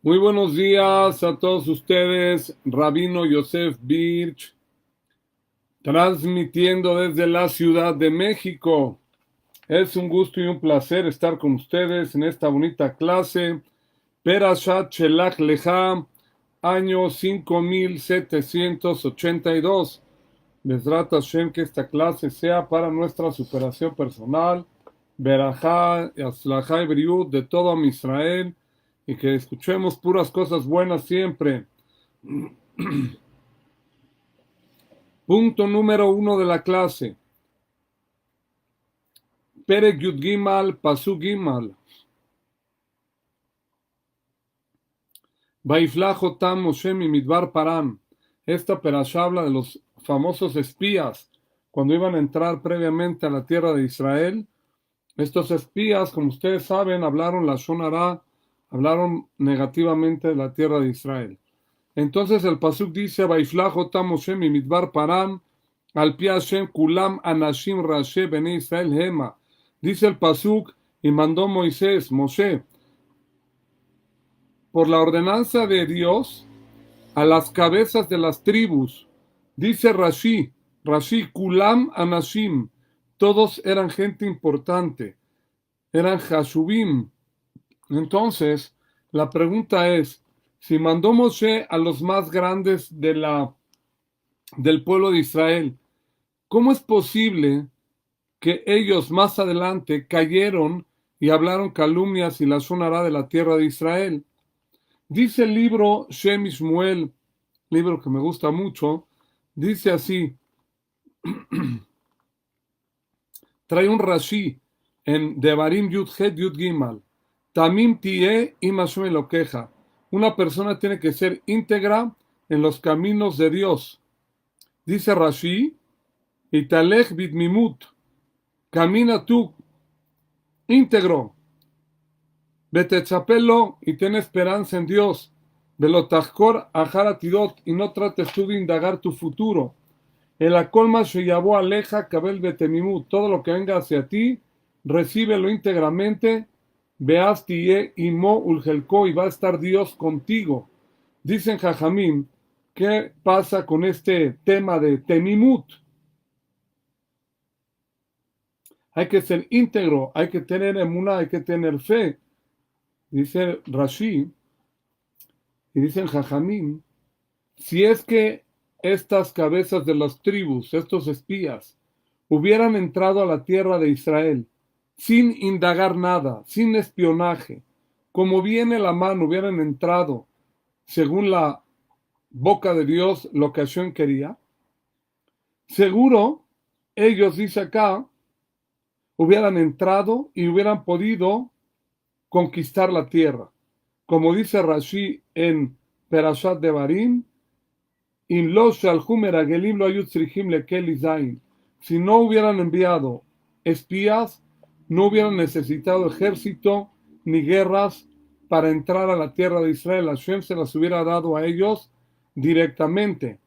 Muy buenos días a todos ustedes, Rabino Yosef Birch, transmitiendo desde la Ciudad de México. Es un gusto y un placer estar con ustedes en esta bonita clase, Perashat Shelach Lecha, año 5782. Bezrat Hashem, que esta clase sea para nuestra superación personal, Berajá, Aslajá y Briut de todo Israel, y que escuchemos puras cosas buenas siempre. Punto número 1 de la clase. Perek Yud Gimal, Pasuk Gimal. Vaiflach otam Moshe midbar Paran. Esta perashá habla de los famosos espías cuando iban a entrar previamente a la tierra de Israel. Estos espías, como ustedes saben, hablaron la Shonará, hablaron negativamente de la tierra de Israel. Entonces el pasuk dice: Vaiflach otam Moshe midbar Paran, al pi Hashem kulam anashim rashe bene Israel hema. Dice el pasuk: y mandó Moisés, Moshe, por la ordenanza de Dios, a las cabezas de las tribus. Dice Rashi, kulam anashim, todos eran gente importante, eran Hashubim. Entonces, la pregunta es, si mandó Moshe a los más grandes del pueblo de Israel, ¿cómo es posible que ellos más adelante cayeron y hablaron calumnias y la sonará de la tierra de Israel? Dice el libro Shem Shmuel, libro que me gusta mucho, dice así, trae un Rashi en Devarim Yud Het Yud Gimal, Tamim Tie Imashme lo queja. Una persona tiene que ser íntegra en los caminos de Dios. Dice Rashi, Italech Bidmimut, camina tú íntegro, Betechapelo y ten esperanza en Dios, Velotachkor Aharatidot, y no trates tú de indagar tu futuro. El acolma se llevó aleja Kabel Betemimut, todo lo que venga hacia ti, recíbelo íntegramente, Beas Tie Imo Ulgelko, y va a estar Dios contigo. Dicen Jajamim, ¿qué pasa con este tema de Temimut? Hay que ser íntegro, hay que tener emuná, hay que tener fe. Dice Rashi, y dicen Jajamim, si es que estas cabezas de las tribus, estos espías, hubieran entrado a la tierra de Israel sin indagar nada, sin espionaje, como viene la mano, hubieran entrado según la boca de Dios lo que Hashem quería, seguro ellos, dice acá, hubieran entrado y hubieran podido conquistar la tierra. Como dice Rashi en Perashat Devarim, si no hubieran enviado espías, no hubieran necesitado ejército ni guerras para entrar a la tierra de Israel. Hashem se las hubiera dado a ellos directamente.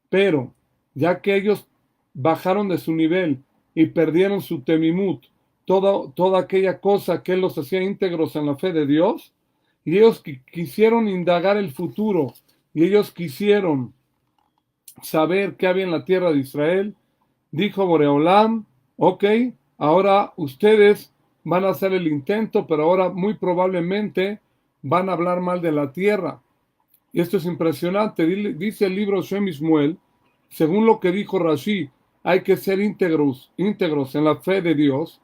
Pero, ya que ellos bajaron de su nivel y perdieron su temimut, toda aquella cosa que los hacía íntegros en la fe de Dios, y ellos quisieron indagar el futuro, y ellos quisieron saber qué había en la tierra de Israel, dijo Boreolam, ok, ahora ustedes van a hacer el intento, pero ahora muy probablemente van a hablar mal de la tierra. Y esto es impresionante, dice el libro Shem Shmuel, según lo que dijo Rashi, hay que ser íntegros en la fe de Dios.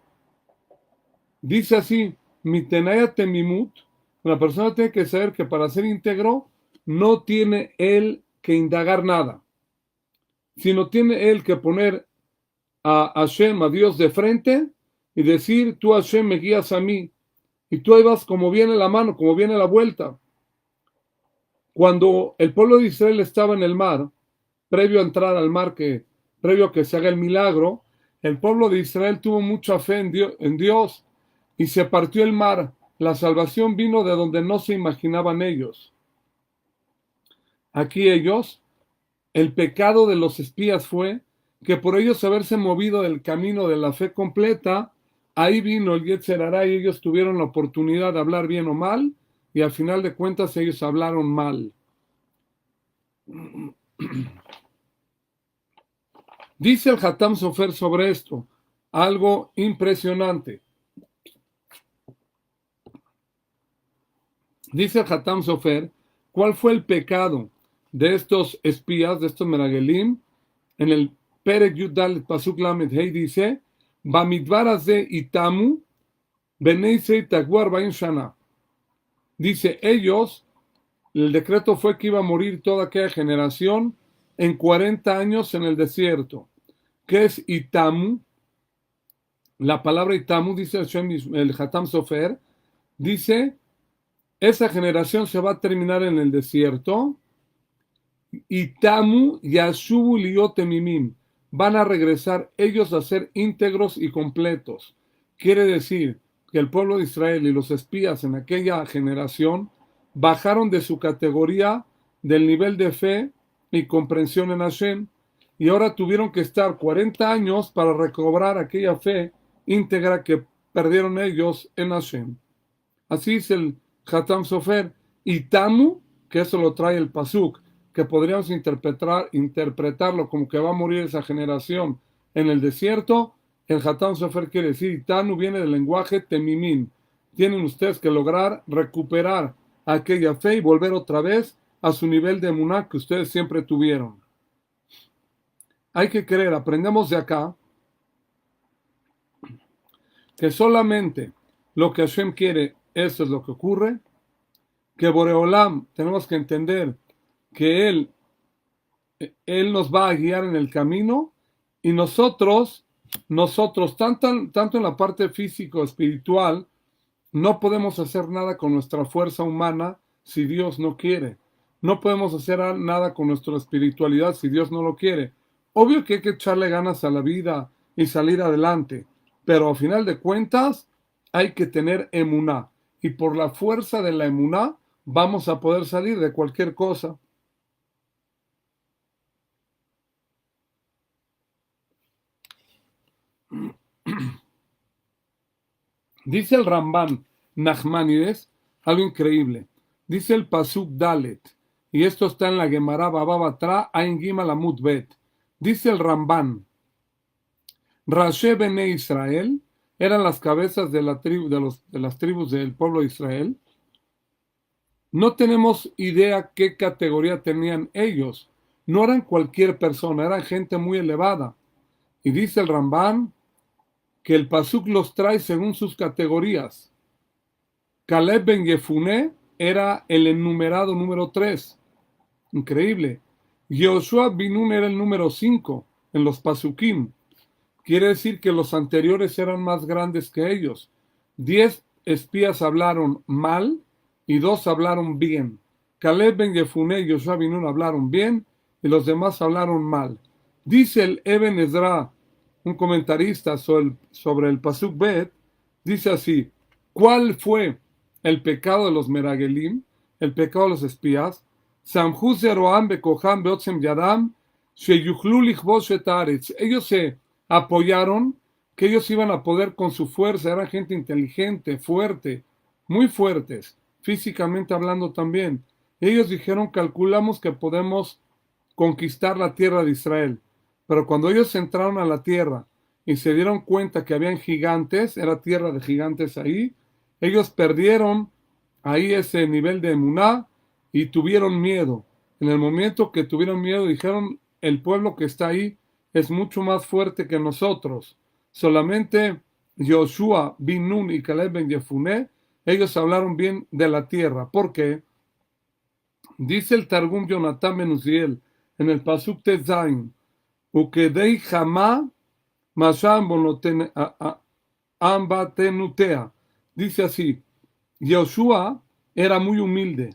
Dice así, Mitenaya Temimut, una persona tiene que saber que para ser íntegro no tiene él que indagar nada, sino tiene él que poner a Hashem, a Dios de frente y decir, tú Hashem me guías a mí, y tú ahí vas como viene la mano, como viene la vuelta. Cuando el pueblo de Israel estaba en el mar, previo a entrar al mar, previo a que se haga el milagro, el pueblo de Israel tuvo mucha fe en Dios y se partió el mar. La salvación vino de donde no se imaginaban ellos. Aquí ellos, el pecado de los espías fue que por ellos haberse movido del camino de la fe completa, ahí vino el Yetzer Hará y ellos tuvieron la oportunidad de hablar bien o mal, y al final de cuentas ellos hablaron mal. Dice el Hatam Sofer sobre esto, algo impresionante. Dice el Hatam Sofer, ¿cuál fue el pecado de estos espías, de estos Meragelim? En el Perek Yudal Pasuk Lamed Hei dice, Bamidbar Azeh itamu beneisei taguar bain shana. Dice, ellos, el decreto fue que iba a morir toda aquella generación en 40 años en el desierto. ¿Qué es itamu? La palabra itamu, dice el Hatam Sofer, dice, esa generación se va a terminar en el desierto. Itamu yashubu liotemimim. Van a regresar ellos a ser íntegros y completos. Quiere decir que el pueblo de Israel y los espías en aquella generación bajaron de su categoría del nivel de fe y comprensión en Hashem y ahora tuvieron que estar 40 años para recobrar aquella fe íntegra que perdieron ellos en Hashem. Así es el Hatam Sofer. Itamu, que eso lo trae el Pasuk, que podríamos interpretarlo como que va a morir esa generación en el desierto. El Hatam Sofer quiere decir, Itanu viene del lenguaje temimim. Tienen ustedes que lograr recuperar aquella fe y volver otra vez a su nivel de emuná que ustedes siempre tuvieron. Hay que creer, aprendemos de acá, que solamente lo que Hashem quiere, eso es lo que ocurre, que Boreolam, tenemos que entender que Él nos va a guiar en el camino y nosotros tanto en la parte físico espiritual, no podemos hacer nada con nuestra fuerza humana si Dios no quiere. No podemos hacer nada con nuestra espiritualidad si Dios no lo quiere. Obvio que hay que echarle ganas a la vida y salir adelante, pero al final de cuentas hay que tener emuná y por la fuerza de la emuná vamos a poder salir de cualquier cosa. Dice el Ramban Nachmanides algo increíble. Dice el Pasuk Dalet, y esto está en la Gemara Baba Batra Ain Gimal Amud Bet. Dice el Ramban, Rashe Bene Israel eran las cabezas de la tribu, de las tribus del pueblo de Israel. No tenemos idea qué categoría tenían ellos. No eran cualquier persona, eran gente muy elevada. Y dice el Ramban que el Pasuk los trae según sus categorías. Caleb ben Yefuné era el enumerado número 3. Increíble. Yoshua bin Nun era el número 5 en los Pasukim. Quiere decir que los anteriores eran más grandes que ellos. 10 espías hablaron mal y 2 hablaron bien. Caleb ben Yefuné y Yoshua bin Nun hablaron bien y los demás hablaron mal. Dice el Eben Ezra, un comentarista sobre el Pasuk Bet, dice así, ¿cuál fue el pecado de los Meragelim, el pecado de los espías? Ellos se apoyaron que ellos iban a poder con su fuerza, eran gente inteligente, fuerte, muy fuertes, físicamente hablando también. Ellos dijeron, calculamos que podemos conquistar la tierra de Israel. Pero cuando ellos entraron a la tierra y se dieron cuenta que habían gigantes, era tierra de gigantes ahí, ellos perdieron ahí ese nivel de emuná y tuvieron miedo. En el momento que tuvieron miedo dijeron, el pueblo que está ahí es mucho más fuerte que nosotros. Solamente Yoshua bin Nun y Caleb ben Yefuné, ellos hablaron bien de la tierra. ¿Por qué? Dice el Targum Jonathan ben Uziel en el Pasuk Tezain, Ukedei Jamá Masham Ambatenutea. Dice así, Yoshua era muy humilde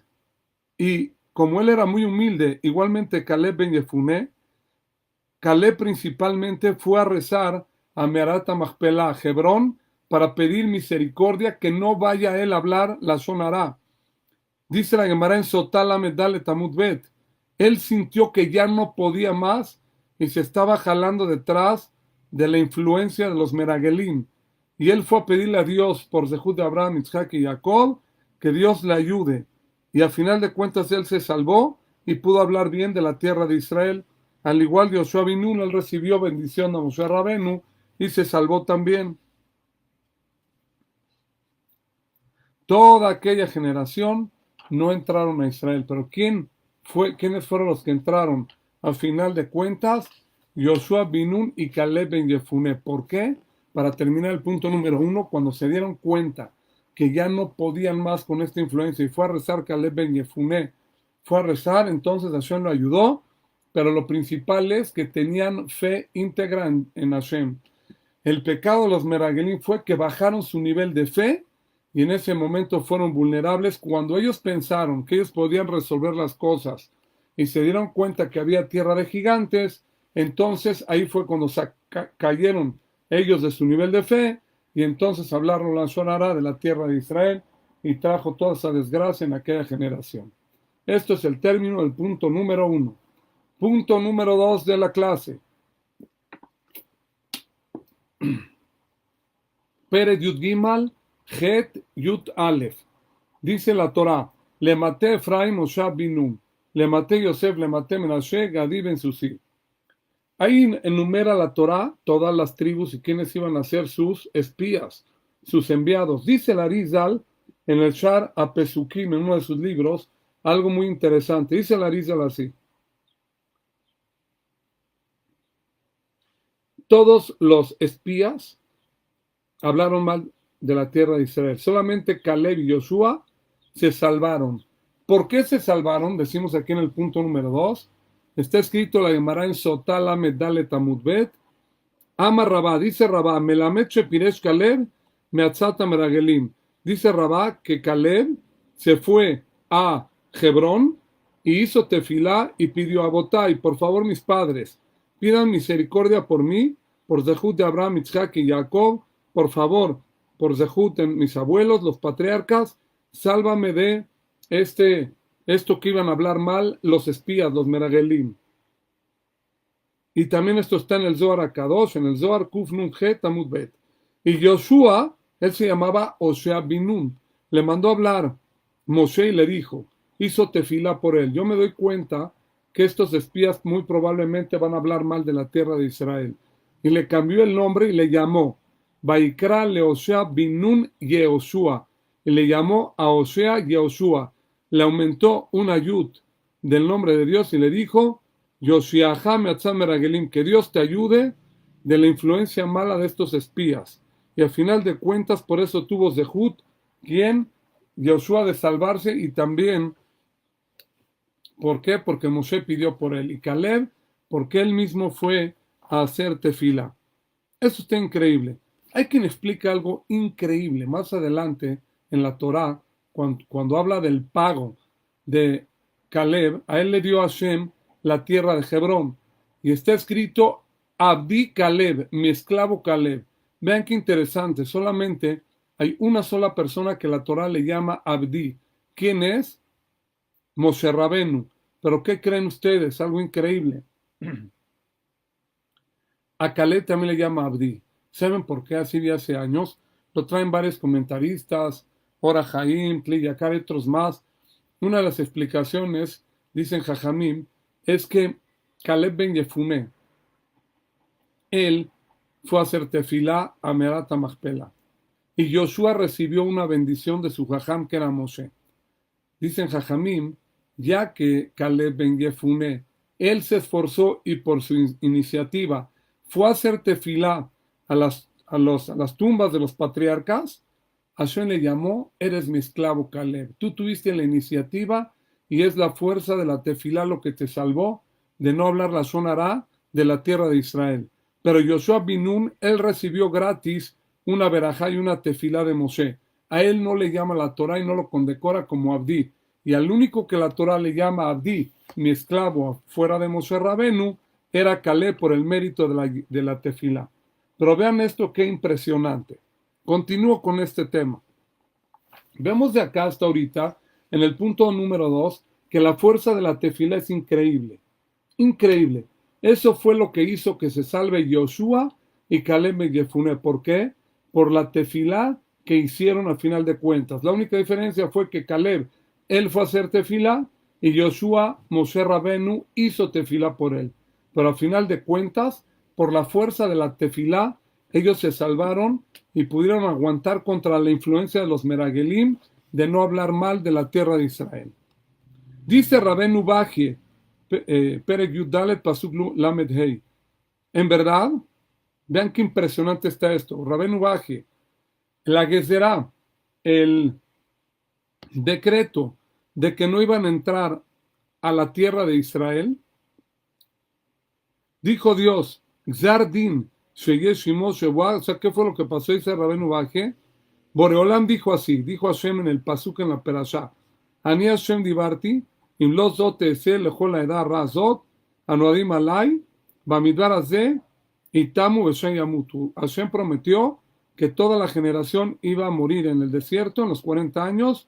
y como él era muy humilde, igualmente Caleb ben Yefuné, Caleb principalmente fue a rezar a Meharata Machpelah, a Hebrón, para pedir misericordia, que no vaya él a hablar la Shonará. Dice la Gemara en Sotala Medalet Amud Bet, él sintió que ya no podía más y se estaba jalando detrás de la influencia de los Meragelim. Y él fue a pedirle a Dios por Zehut de Abraham, Isaac y Jacob que Dios le ayude. Y al final de cuentas él se salvó y pudo hablar bien de la tierra de Israel. Al igual de Yoshua bin Nun, él recibió bendición de Moshe Rabenu y se salvó también. Toda aquella generación no entraron a Israel, pero ¿quiénes fueron los que entraron? Al final de cuentas, Yoshua bin Nun y Caleb ben Yefuné. ¿Por qué? Para terminar el punto número 1, cuando se dieron cuenta que ya no podían más con esta influencia y fue a rezar Caleb ben Yefuné, fue a rezar, entonces Hashem lo ayudó, pero lo principal es que tenían fe íntegra en Hashem. El pecado de los Meragelim fue que bajaron su nivel de fe y en ese momento fueron vulnerables. Cuando ellos pensaron que ellos podían resolver las cosas y se dieron cuenta que había tierra de gigantes, entonces ahí fue cuando cayeron ellos de su nivel de fe y entonces hablaron la Shonara de la tierra de Israel y trajo toda esa desgracia en aquella generación. Esto es el término del punto número 1. Punto número 2 de la clase. Pere Yud Gimal, Het Yud Aleph. Dice la Torah, le maté Efraim Moshe bin Nun, le maté Yosef, le maté Menashe, Gadi ben Susi. Ahí enumera la Torah todas las tribus y quienes iban a ser sus espías, sus enviados. Dice el Arizal en el Shar HaPesukim, en uno de sus libros, algo muy interesante. Dice el Arizal así. Todos los espías hablaron mal de la tierra de Israel. Solamente Caleb y Yoshua se salvaron. ¿Por qué se salvaron? Decimos aquí en el punto número 2. Está escrito la Gemara en Sotala Medalet Amudbet. Ama Rabá, dice Rabá, Melamed Shepiresh Caleb, Meatzata Meragelim. Dice Rabá que Caleb se fue a Hebrón y hizo tefilá y pidió a Botai, por favor mis padres, pidan misericordia por mí, por Zehut de Abraham, Isaac y Jacob, por favor, por Zehut de mis abuelos, los patriarcas, sálvame de esto que iban a hablar mal los espías, los Meragelim. Y también esto está en el Zohar HaKadosh, en el Zohar Kuf Nun Het Amud Bet. Y Yoshua, él se llamaba Osea bin Nun, le mandó a hablar Moshe y le dijo, hizo tefilá por él. Yo me doy cuenta que estos espías muy probablemente van a hablar mal de la tierra de Israel. Y le cambió el nombre y le llamó Vaikra le Osea bin Nun Yehoshua. Y le llamó a Osea Yehoshua. Le aumentó una yud del nombre de Dios y le dijo, Yoshiaha meatzam meragelim, que Dios te ayude de la influencia mala de estos espías. Y al final de cuentas, por eso tuvo Zehut, quien Yoshua de salvarse y también, ¿por qué? Porque Moshe pidió por él. Y Caleb, porque él mismo fue a hacer tefila. Eso está increíble. Hay quien explica algo increíble. Más adelante, en la Torá, cuando habla del pago de Caleb, a él le dio a Hashem la tierra de Hebrón. Y está escrito, Abdi Caleb, mi esclavo Caleb. Vean qué interesante. Solamente hay una sola persona que la Torá le llama Abdi. ¿Quién es? Moshe Rabenu. Pero ¿qué creen ustedes? Algo increíble. A Caleb también le llama Abdi. ¿Saben por qué? Así de hace años. Lo traen varios comentaristas, Ora Jaim, Kli Yakar y otros más. Una de las explicaciones, dicen Jajamim, es que Caleb ben Yefuné, él fue a hacer tefilá a Merat HaMachpelah. Y Yoshua recibió una bendición de su Jajam, que era Moshe. Dicen Jajamim, ya que Caleb ben Yefuné, él se esforzó y por su iniciativa fue a hacer tefilá a las tumbas de los patriarcas, Hashem le llamó, eres mi esclavo Caleb. Tú tuviste la iniciativa y es la fuerza de la tefilá lo que te salvó de no hablar la Shonará de la tierra de Israel. Pero Yoshua bin Nun, él recibió gratis una verajá y una tefilá de Moshe. A él no le llama la Torah y no lo condecora como Abdi. Y al único que la Torah le llama Abdi, mi esclavo, fuera de Moshe Rabenu, era Caleb por el mérito de la tefilá. Pero vean esto, qué impresionante. Continúo con este tema. Vemos de acá hasta ahorita, en el punto número 2, que la fuerza de la tefilá es increíble. Increíble. Eso fue lo que hizo que se salve Yoshua y Caleb ben Yefuné. ¿Por qué? Por la tefilá que hicieron al final de cuentas. La única diferencia fue que Caleb, él fue a hacer tefilá y Joshua, Moshe Rabenu, hizo tefilá por él. Pero al final de cuentas, por la fuerza de la tefilá, ellos se salvaron y pudieron aguantar contra la influencia de los Meragelim de no hablar mal de la tierra de Israel. Dice Rabenu Bajie, Perek Yudalet Pasuk Lamed Hei. En verdad, vean qué impresionante está esto. Rabenu Bajie, la Gezerá, el decreto de que no iban a entrar a la tierra de Israel, dijo Dios, Gzardin, o sea, ¿qué fue lo que pasó? Dice Rabenu Bajie. Boreolam dijo así, dijo Hashem en el pasuk en la perashá, Ani Hashem divarti, im lo zot te'eseh lechol ha'eda razot, anoadim alai, bamidbar hazeh, itamu v'shem yamutu. Hashem prometió que toda la generación iba a morir en el desierto en los 40 años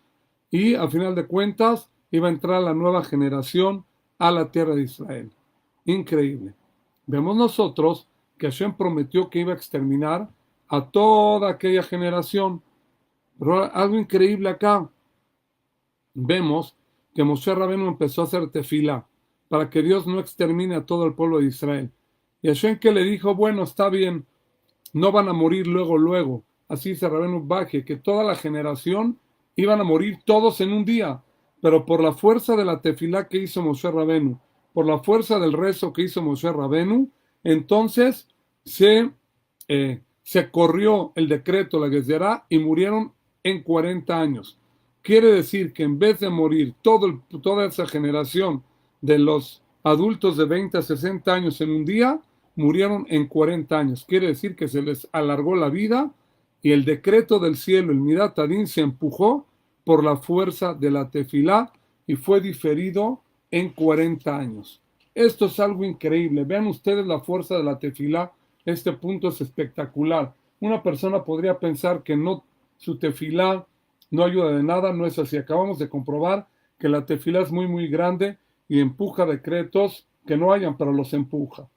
y al final de cuentas iba a entrar la nueva generación a la tierra de Israel. Increíble. Vemos nosotros que Hashem prometió que iba a exterminar a toda aquella generación. Pero algo increíble acá. Vemos que Moshe Rabenu empezó a hacer tefilá para que Dios no extermine a todo el pueblo de Israel. Y Hashem que le dijo, bueno, está bien, no van a morir luego. Así dice Rabenu Bajie, que toda la generación iban a morir todos en un día. Pero por la fuerza de la tefilá que hizo Moshe Rabenu, por la fuerza del rezo que hizo Moshe Rabenu, entonces se corrió el decreto, la Gezerá, y murieron en 40 años. Quiere decir que en vez de morir toda esa generación de los adultos de 20 a 60 años en un día, murieron en 40 años. Quiere decir que se les alargó la vida y el decreto del cielo, el Midat Adin, se empujó por la fuerza de la tefilá y fue diferido en 40 años. Esto es algo increíble. Vean ustedes la fuerza de la tefilá. Este punto es espectacular. Una persona podría pensar que su tefilá no ayuda de nada. No es así. Acabamos de comprobar que la tefilá es muy, muy grande y empuja decretos que no hayan, pero los empuja.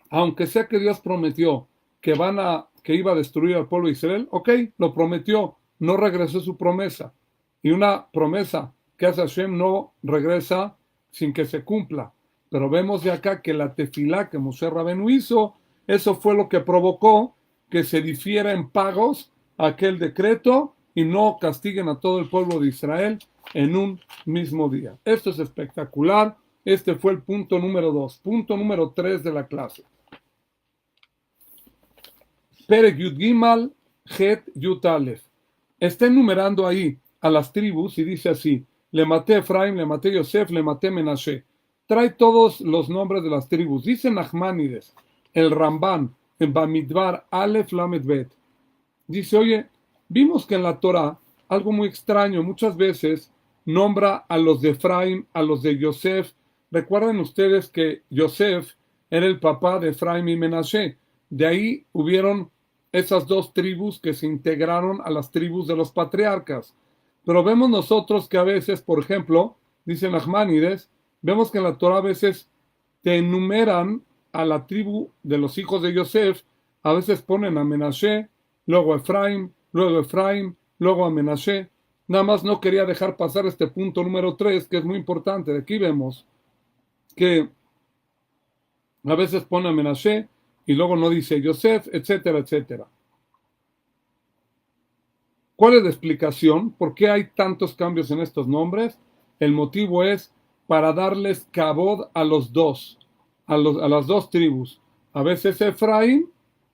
Aunque sea que Dios prometió que iba a destruir al pueblo de Israel, ok, lo prometió, no regresó su promesa. Y una promesa que hace Hashem no regresa sin que se cumpla. Pero vemos de acá que la tefilá que Moshe Rabenu hizo, eso fue lo que provocó que se difiera en pagos aquel decreto y no castiguen a todo el pueblo de Israel en un mismo día. Esto es espectacular. Este fue el punto número 2. Punto número 3 de la clase. Perek Yud Gimal Het Yud Alef. Está enumerando ahí a las tribus y dice así: le maté Efraim, le maté Yosef, le maté Menashe. Trae todos los nombres de las tribus. Dice Nachmanides, el Ramban, en Bamidbar Alef Lamed Bet. Dice, oye, vimos que en la Torah, algo muy extraño, muchas veces nombra a los de Efraim, a los de Yosef. Recuerden ustedes que Yosef era el papá de Efraim y Menashe. De ahí hubieron esas dos tribus que se integraron a las tribus de los patriarcas. Pero vemos nosotros que a veces, por ejemplo, dice Nachmanides, vemos que en la Torah a veces te enumeran a la tribu de los hijos de Yosef, a veces ponen a Menashe, luego a Efraim, luego a Menashe. Nada más no quería dejar pasar este punto número 3, que es muy importante. De aquí vemos que a veces pone a Menashe y luego no dice Yosef, etcétera, etcétera. ¿Cuál es la explicación? ¿Por qué hay tantos cambios en estos nombres? El motivo es para darles cabod a los dos, a las dos tribus. A veces a Efraim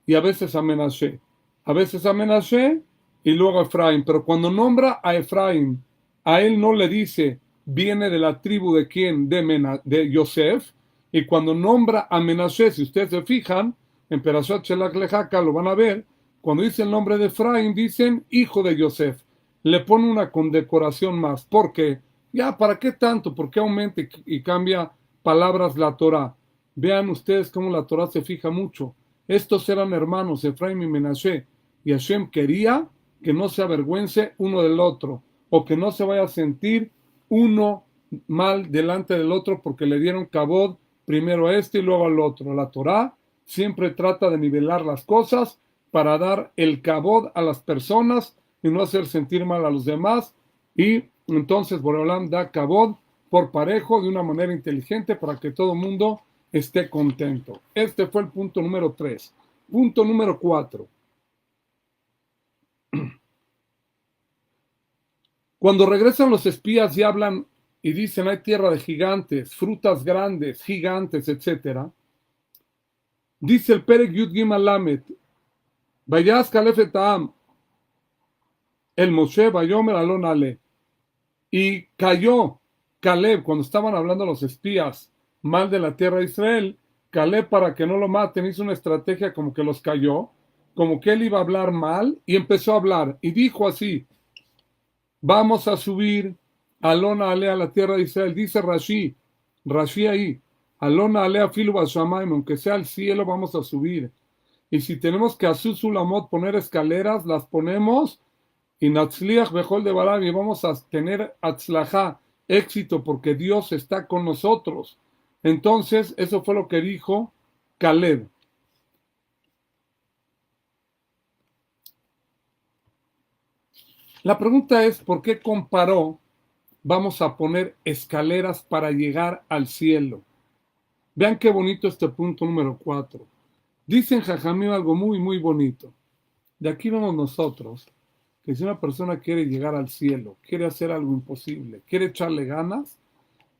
y a veces a Menashe. A veces a Menashe y luego a Efraim. Pero cuando nombra a Efraim, a él no le dice, viene de la tribu de quién, de Yosef. Y cuando nombra a Menashe, si ustedes se fijan, en Perashat Shelach Lejaka lo van a ver, cuando dice el nombre de Efraim, dicen hijo de Yosef. Le pone una condecoración más. ¿Por qué? Ya, ¿para qué tanto? ¿Por qué aumenta y cambia palabras la Torah? Vean ustedes cómo la Torah se fija mucho. Estos eran hermanos, Efraim y Menashe. Y Hashem quería que no se avergüence uno del otro, o que no se vaya a sentir uno mal delante del otro porque le dieron cabod primero a este y luego al otro. La Torah siempre trata de nivelar las cosas para dar el kabod a las personas y no hacer sentir mal a los demás. Y entonces Boreolam da kabod por parejo de una manera inteligente para que todo el mundo esté contento. Este fue el punto número 3. Punto número 4. Cuando regresan los espías y hablan y dicen hay tierra de gigantes, frutas grandes, gigantes, etc. Dice el Perek Yud Gimel Lamed, Vayas Kalef et Ha'am, el Moshe Vayomer Alon Ale. Y cayó Caleb cuando estaban hablando los espías mal de la tierra de Israel. Caleb, para que no lo maten, hizo una estrategia como que los cayó, como que él iba a hablar mal y empezó a hablar y dijo así: vamos a subir Alona Ale a la tierra de Israel. Dice Rashi ahí, Alona Ale a Filu Bashamayim, aunque sea al cielo vamos a subir. Y si tenemos que a Sulamot poner escaleras, las ponemos. Y Natzliach Bejol de Baram, y vamos a tener Atzlajá, éxito, porque Dios está con nosotros. Entonces, eso fue lo que dijo Caleb. La pregunta es, ¿por qué comparó vamos a poner escaleras para llegar al cielo? Vean qué bonito este punto número 4. Dicen Jajamim algo muy, muy bonito. De aquí vemos nosotros que si una persona quiere llegar al cielo, quiere hacer algo imposible, quiere echarle ganas,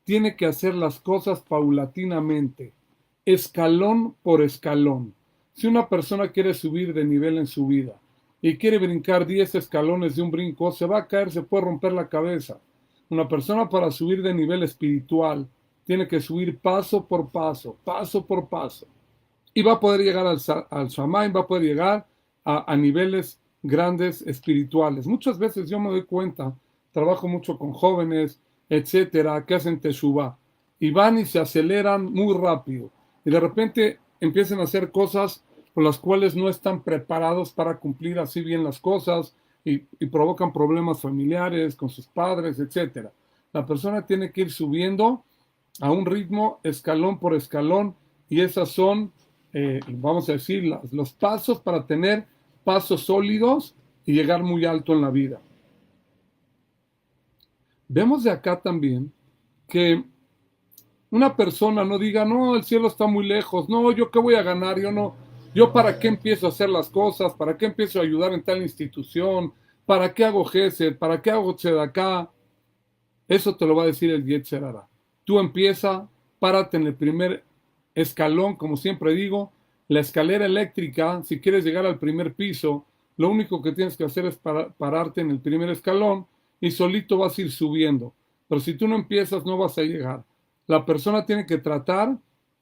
tiene que hacer las cosas paulatinamente, escalón por escalón. Si una persona quiere subir de nivel en su vida y quiere brincar 10 escalones de un brinco, se va a caer, se puede romper la cabeza. Una persona para subir de nivel espiritual tiene que subir paso por paso, paso por paso. Y va a poder llegar al Shamayim, va a poder llegar a niveles grandes espirituales. Muchas veces yo me doy cuenta, trabajo mucho con jóvenes, etcétera, que hacen teshuvá y van y se aceleran muy rápido y de repente empiezan a hacer cosas por las cuales no están preparados para cumplir así bien las cosas y provocan problemas familiares con sus padres, etcétera. La persona tiene que ir subiendo a un ritmo escalón por escalón y esas son, vamos a decir, los pasos para tener pasos sólidos y llegar muy alto en la vida. Vemos de acá también que una persona no diga, no, el cielo está muy lejos, no, yo qué voy a ganar, yo para qué empiezo a hacer las cosas, para qué empiezo a ayudar en tal institución, para qué hago gesed, para qué hago tzedaká. Eso te lo va a decir el Yetzer Hara. Tú empieza, párate en el primer escalón, como siempre digo, la escalera eléctrica, si quieres llegar al primer piso, lo único que tienes que hacer es pararte en el primer escalón y solito vas a ir subiendo. Pero si tú no empiezas, no vas a llegar. La persona tiene que tratar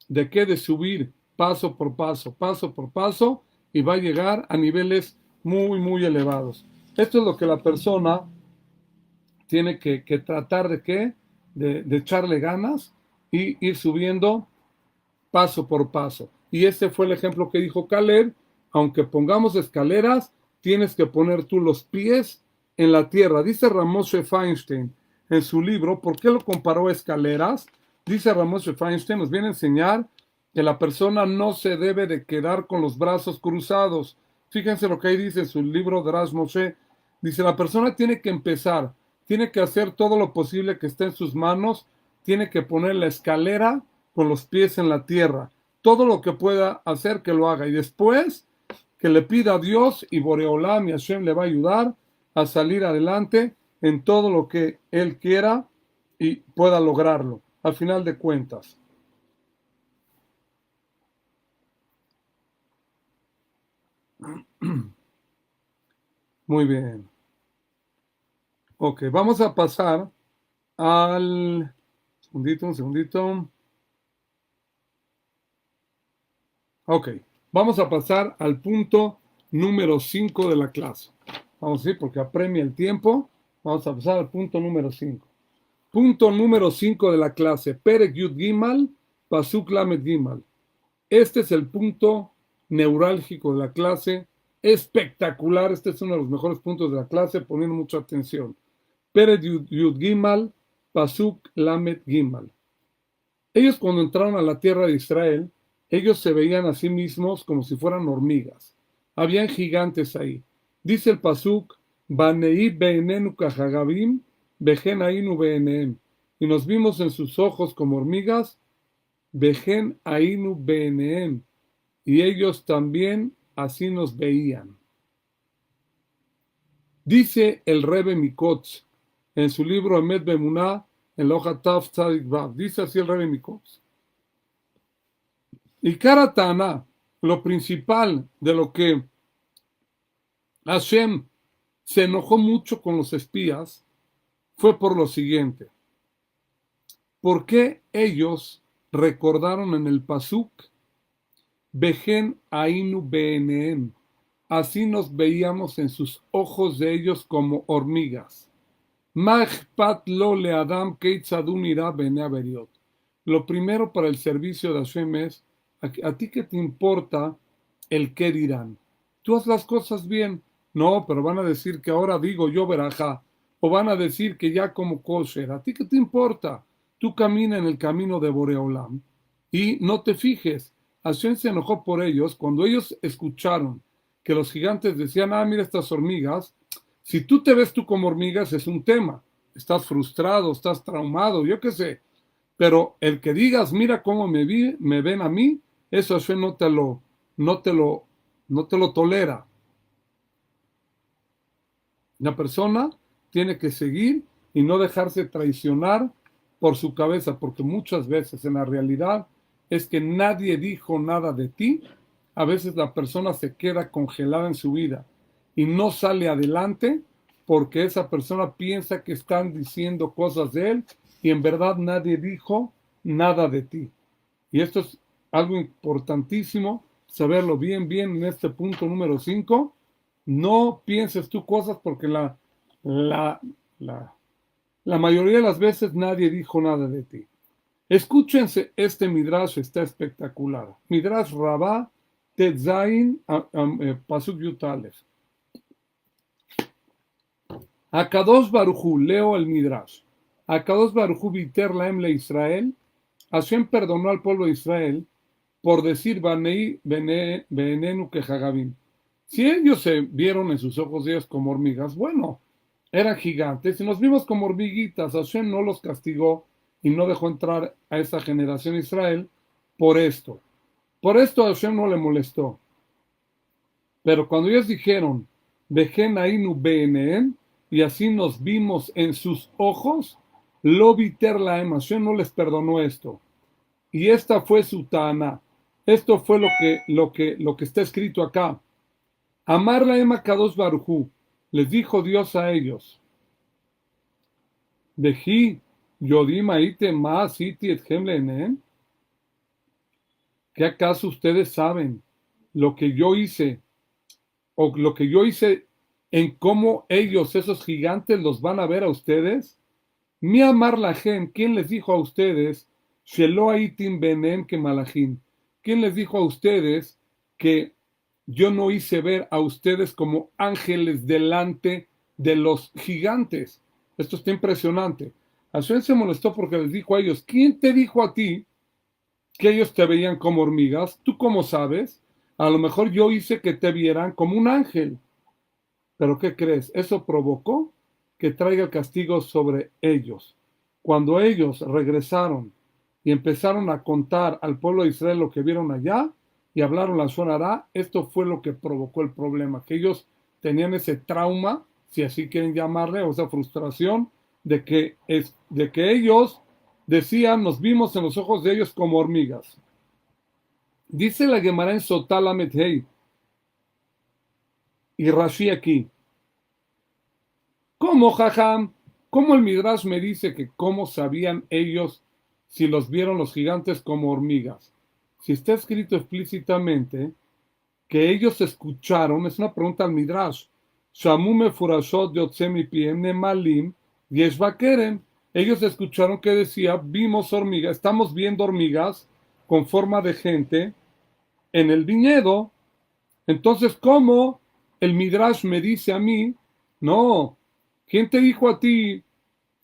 de subir paso por paso, y va a llegar a niveles muy, muy elevados. Esto es lo que la persona tiene que tratar de echarle ganas y ir subiendo paso por paso. Y ese fue el ejemplo que dijo Caleb: aunque pongamos escaleras, tienes que poner tú los pies en la tierra. Dice Ramoshe Feinstein en su libro, ¿por qué lo comparó a escaleras? Dice Ramoshe Feinstein, nos viene a enseñar que la persona no se debe de quedar con los brazos cruzados. Fíjense lo que ahí dice en su libro Drash Moshe. Dice, la persona tiene que empezar, tiene que hacer todo lo posible que esté en sus manos, tiene que poner la escalera con los pies en la tierra. Todo lo que pueda hacer, que lo haga. Y después, que le pida a Dios, y Boreolam y Hashem le va a ayudar a salir adelante en todo lo que él quiera y pueda lograrlo, al final de cuentas. Muy bien. Ok, vamos a pasar al... Un segundito. Ok, vamos a pasar al punto número 5 de la clase. Vamos a ir porque apremia el tiempo. Vamos a pasar al punto número 5. Punto número 5 de la clase. Perek Yud Gimal, Pasuk Lamed Gimal. Este es el punto neurálgico de la clase. Espectacular. Este es uno de los mejores puntos de la clase, poniendo mucha atención. Perek Yud Gimal, Pasuk Lamed Gimal. Ellos cuando entraron a la tierra de Israel, ellos se veían a sí mismos como si fueran hormigas. Habían gigantes ahí. Dice el pasuk, Banei beinenu kahagabim, vejen ainu beinem. Y nos vimos en sus ojos como hormigas, vejen ainu beinem. Y ellos también así nos veían. Dice el Rebbe Mikotz en su libro Emet Bemuná, en la hoja Taf Tzadik Vav. Dice así el Rebbe Mikotz. Y Karatana, lo principal de lo que Hashem se enojó mucho con los espías fue por lo siguiente. ¿Por qué ellos recordaron en el pasuk Vejen Ainu Beenem? Así nos veíamos en sus ojos de ellos como hormigas. Mahpat lo le Adam keitzadun ira bene averiot. Lo primero para el servicio de Hashem es, ¿a ti qué te importa el qué dirán? Tú haz las cosas bien. No, pero van a decir que ahora digo yo verajá. O van a decir que ya como kosher. ¿A ti qué te importa? Tú camina en el camino de Boreolam y no te fijes. Hashem se enojó por ellos cuando ellos escucharon que los gigantes decían, mira estas hormigas. Si tú te ves tú como hormigas es un tema. Estás frustrado, estás traumado, yo qué sé. Pero el que digas, mira cómo me ven a mí, eso Hashem no te lo tolera. La persona tiene que seguir y no dejarse traicionar por su cabeza, porque muchas veces en la realidad es que nadie dijo nada de ti. A veces la persona se queda congelada en su vida y no sale adelante porque esa persona piensa que están diciendo cosas de él y en verdad nadie dijo nada de ti. Y esto es algo importantísimo, saberlo bien en este punto número 5. No pienses tú cosas porque la mayoría de las veces nadie dijo nada de ti. Escúchense, este Midrash está espectacular. Midrash Rabá, Tetzain, Pasuk Yutalef. Akadosh Baruchu, leo el Midrash. Akadosh Baruchu Viter Laem le Israel. Hashem perdonó al pueblo de Israel por decir Banei Benenu Kehagabim. Si ellos se vieron en sus ojos ellos como hormigas, bueno, eran gigantes y nos vimos como hormiguitas. Hashem no los castigó y no dejó entrar a esa generación de Israel por esto. Por esto a Hashem no le molestó. Pero cuando ellos dijeron, Vejen Ainu Beenem, y así nos vimos en sus ojos, lo viter laem, Hashem no les perdonó esto. Y esta fue su ta'ana. Esto fue lo que está escrito acá. Amar laem Akadosh Baruchu, les dijo Dios a ellos. Veji yodim aite mas iti etchem leenen. ¿Qué acaso ustedes saben lo que yo hice o lo que yo hice en cómo ellos, esos gigantes, los van a ver a ustedes? Mi amar la gente, ¿quién les dijo a ustedes? Shelo aitim benem que malachim. ¿Quién les dijo a ustedes que yo no hice ver a ustedes como ángeles delante de los gigantes? Esto está impresionante. Hashem se molestó porque les dijo a ellos, ¿quién te dijo a ti que ellos te veían como hormigas? ¿Tú cómo sabes? A lo mejor yo hice que te vieran como un ángel. ¿Pero qué crees? Eso provocó que traiga el castigo sobre ellos. Cuando ellos regresaron y empezaron a contar al pueblo de Israel lo que vieron allá y hablaron la Shonará, esto fue lo que provocó el problema, que ellos tenían ese trauma, si así quieren llamarle, o esa frustración de que ellos decían, nos vimos en los ojos de ellos como hormigas. Dice la Gemara en Sotala Methei y Rashi aquí. ¿Cómo, jajam? ¿Cómo el Midrash me dice que cómo sabían ellos si los vieron los gigantes como hormigas? Si está escrito explícitamente que ellos escucharon, es una pregunta al Midrash. Shamu mefurashot yotzemi piem nemalim yeshva kerem. Ellos escucharon que decía, vimos hormigas, estamos viendo hormigas con forma de gente en el viñedo. Entonces, ¿cómo el Midrash me dice a mí? No, ¿quién te dijo a ti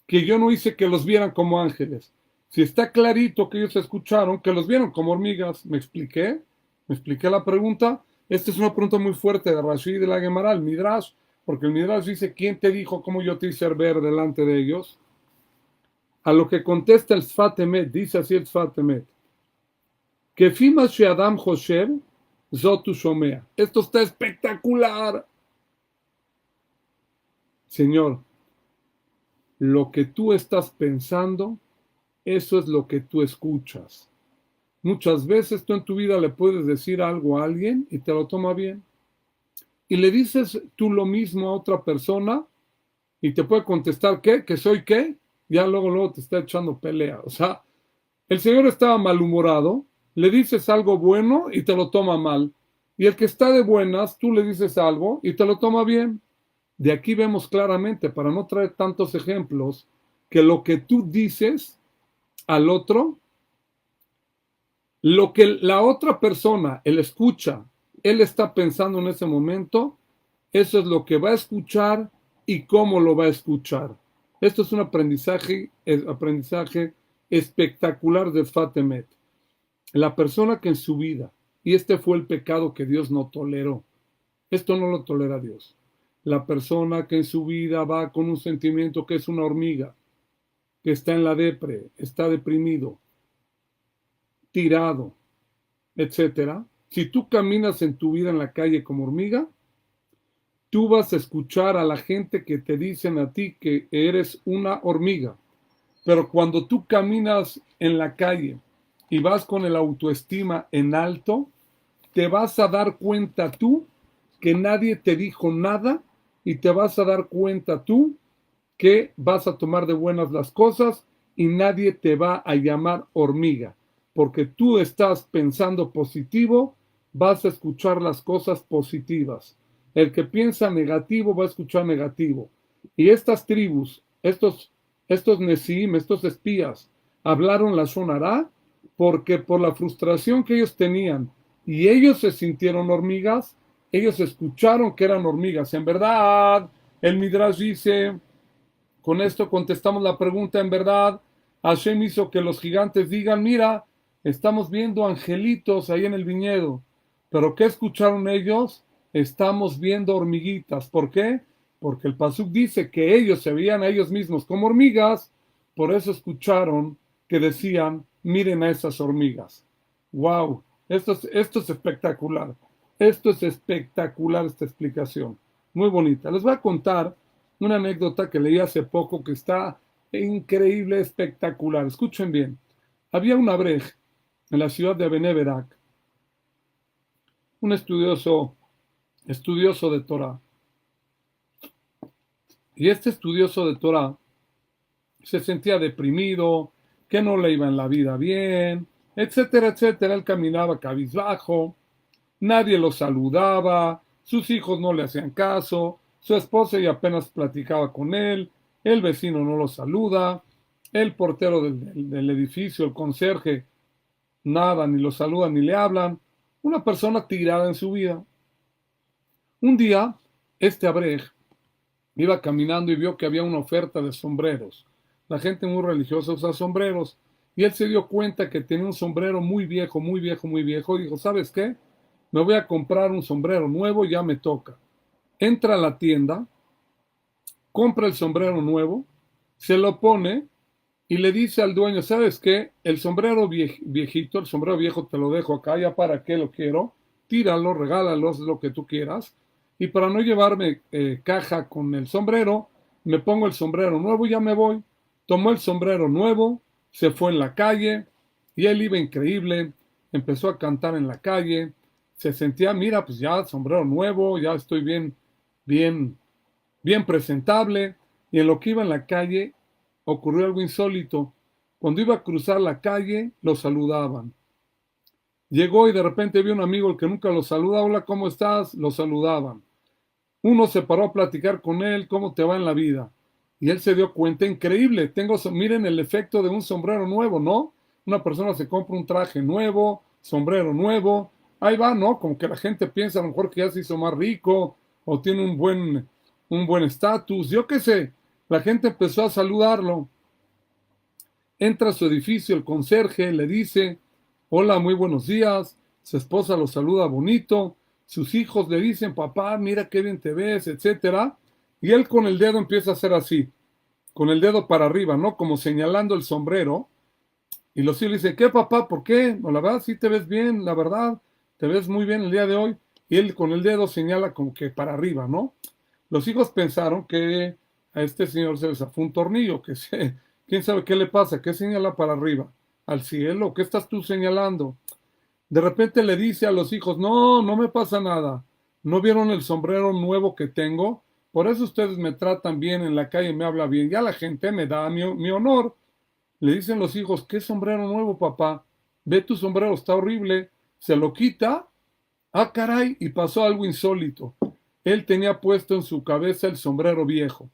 que yo no hice que los vieran como ángeles? Si está clarito que ellos escucharon que los vieron como hormigas, ¿me expliqué? ¿Me expliqué la pregunta? Esta es una pregunta muy fuerte de Rashi y de la Gemara, el Midrash, porque el Midrash dice, ¿quién te dijo cómo yo te hice ver delante de ellos? A lo que contesta el Sfat Emet, dice así el Sfat Emet, que Fima Sheadam Hoshev, Zotu Shomea. Esto está espectacular. Señor, lo que tú estás pensando, eso es lo que tú escuchas. Muchas veces tú en tu vida le puedes decir algo a alguien y te lo toma bien. Y le dices tú lo mismo a otra persona y te puede contestar, ¿qué? ¿Que soy qué? Ya luego te está echando pelea. O sea, el señor estaba malhumorado, le dices algo bueno y te lo toma mal. Y el que está de buenas, tú le dices algo y te lo toma bien. De aquí vemos claramente, para no traer tantos ejemplos, que lo que tú dices al otro, lo que la otra persona, él escucha, él está pensando en ese momento, eso es lo que va a escuchar y cómo lo va a escuchar. Esto es un aprendizaje espectacular de Fatemet. La persona que en su vida, y este fue el pecado que Dios no toleró, esto no lo tolera Dios. La persona que en su vida va con un sentimiento que es una hormiga, que está en la depre, está deprimido, tirado, etcétera. Si tú caminas en tu vida en la calle como hormiga, tú vas a escuchar a la gente que te dicen a ti que eres una hormiga. Pero cuando tú caminas en la calle y vas con el autoestima en alto, te vas a dar cuenta tú que nadie te dijo nada y te vas a dar cuenta tú que vas a tomar de buenas las cosas y nadie te va a llamar hormiga, porque tú estás pensando positivo, vas a escuchar las cosas positivas. El que piensa negativo va a escuchar negativo. Y estas tribus, estos Nesim, estos espías, hablaron la Shonará porque por la frustración que ellos tenían y ellos se sintieron hormigas, ellos escucharon que eran hormigas. En verdad, el Midrash dice, con esto contestamos la pregunta, en verdad, Hashem hizo que los gigantes digan, mira, estamos viendo angelitos ahí en el viñedo. Pero ¿qué escucharon ellos? Estamos viendo hormiguitas. ¿Por qué? Porque el Pasuk dice que ellos se veían a ellos mismos como hormigas, por eso escucharon que decían, miren a esas hormigas. ¡Wow! Esto es espectacular. Esto es espectacular, esta explicación. Muy bonita. Les voy a contar una anécdota que leí hace poco que está increíble, espectacular. Escuchen bien. Había un abrej en la ciudad de Beneberak, un estudioso de Torah. Y este estudioso de Torah se sentía deprimido, que no le iba en la vida bien, etcétera, etcétera. Él caminaba cabizbajo, nadie lo saludaba, sus hijos no le hacían caso, su esposa ya apenas platicaba con él, el vecino no lo saluda, el portero del edificio, el conserje, nada, ni lo saludan ni le hablan. Una persona tirada en su vida. Un día, este abrej iba caminando y vio que había una oferta de sombreros. La gente muy religiosa usa sombreros. Y él se dio cuenta que tenía un sombrero muy viejo, muy viejo, muy viejo. Y dijo, ¿sabes qué? Me voy a comprar un sombrero nuevo, ya me toca. Entra a la tienda, compra el sombrero nuevo, se lo pone y le dice al dueño, ¿sabes qué? El sombrero viejito, el sombrero viejo te lo dejo acá, ya para qué lo quiero, tíralo, regálalo, haz lo que tú quieras. Y para no llevarme caja con el sombrero, me pongo el sombrero nuevo y ya me voy. Tomó el sombrero nuevo, se fue en la calle y él iba increíble, empezó a cantar en la calle, se sentía, mira, pues ya sombrero nuevo, ya estoy bien, bien, bien presentable. Y en lo que iba en la calle ocurrió algo insólito. Cuando iba a cruzar la calle, lo saludaban. Llegó y de repente vio un amigo el que nunca lo saluda. Hola, ¿cómo estás? Lo saludaban. Uno se paró a platicar con él, ¿cómo te va en la vida? Y él se dio cuenta, increíble, miren el efecto de un sombrero nuevo, ¿no? Una persona se compra un traje nuevo, sombrero nuevo, ahí va, ¿no? Como que la gente piensa a lo mejor que ya se hizo más rico o tiene un buen estatus, yo qué sé. La gente empezó a saludarlo. Entra a su edificio, el conserje le dice, hola, muy buenos días. Su esposa lo saluda bonito. sus hijos le dicen, papá, mira qué bien te ves, etcétera, y él con el dedo empieza a hacer así, con el dedo para arriba, ¿no? Como señalando el sombrero, y los hijos le dicen, ¿qué papá? ¿Por qué? No, la verdad sí te ves bien, la verdad, te ves muy bien el día de hoy, y él con el dedo señala como que para arriba, ¿no? Los hijos pensaron que a este señor se le zafó un tornillo, quién sabe qué le pasa, qué señala para arriba, al cielo, ¿qué estás tú señalando? De repente le dice a los hijos, no, no me pasa nada. ¿No vieron el sombrero nuevo que tengo? Por eso ustedes me tratan bien en la calle, me habla bien. Ya la gente me da mi honor. Le dicen los hijos, ¿qué sombrero nuevo, papá? Ve tu sombrero, está horrible. Se lo quita. Ah, caray, y pasó algo insólito. Él tenía puesto en su cabeza el sombrero viejo.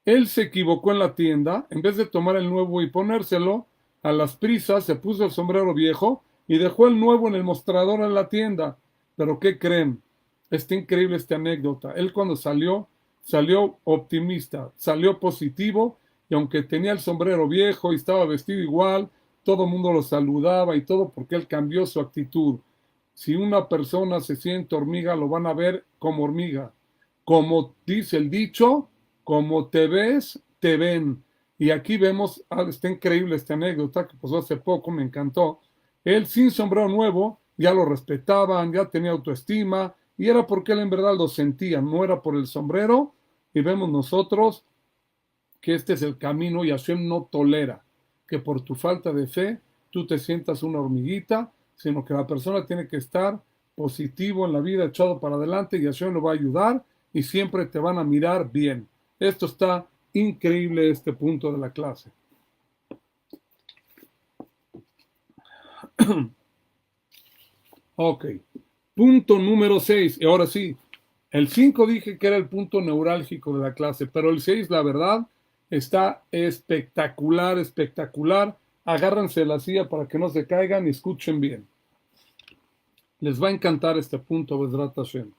Él se equivocó en la tienda, en vez de tomar el nuevo y ponérselo, a las prisas se puso el sombrero viejo y dejó el nuevo en el mostrador en la tienda. Pero ¿qué creen? Está increíble esta anécdota. Él cuando salió optimista, salió positivo y aunque tenía el sombrero viejo y estaba vestido igual, todo el mundo lo saludaba y todo porque él cambió su actitud. Si una persona se siente hormiga, lo van a ver como hormiga. Como dice el dicho, como te ves, te ven. Y aquí vemos, está increíble esta anécdota que pasó hace poco, me encantó. Él sin sombrero nuevo, ya lo respetaban, ya tenía autoestima, y era porque él en verdad lo sentía, no era por el sombrero. Y vemos nosotros que este es el camino y Hashem no tolera que por tu falta de fe tú te sientas una hormiguita, sino que la persona tiene que estar positivo en la vida, echado para adelante y Hashem lo va a ayudar y siempre te van a mirar bien. Esto está increíble, este punto de la clase. Ok, punto número 6. Y ahora sí, el 5 dije que era el punto neurálgico de la clase, pero el 6, la verdad, está espectacular, espectacular. Agárrense la silla para que no se caigan y escuchen bien. Les va a encantar este punto, Bezrat Hashem.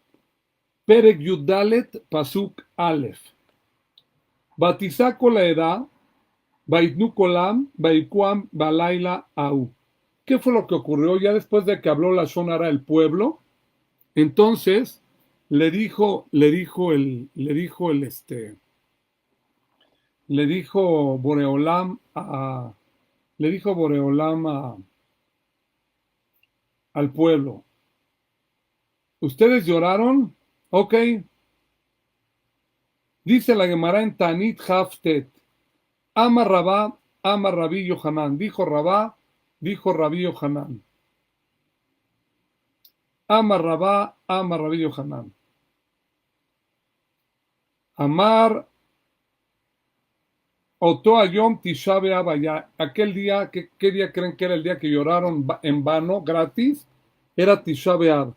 Perek Yudalet Pasuk Aleph. Batizá la edad, Baitnu Kolam, Baikuam Balaila Au. ¿Qué fue lo que ocurrió ya después de que habló la Shonara el pueblo? Entonces le dijo Boreolam al pueblo, ¿ustedes lloraron? Ok, dice la Gemara en Tanit Haftet, Ama Rabá, Ama Rabí Yohanan, dijo Rabá, dijo Rabí Yohanan, Ama Rabá, Ama Rabí Yohanan, Amar Oto Ayom Tisha B'Av, aquel día, ¿qué día creen que era el día que lloraron en vano, gratis? Era Tisha B'Av.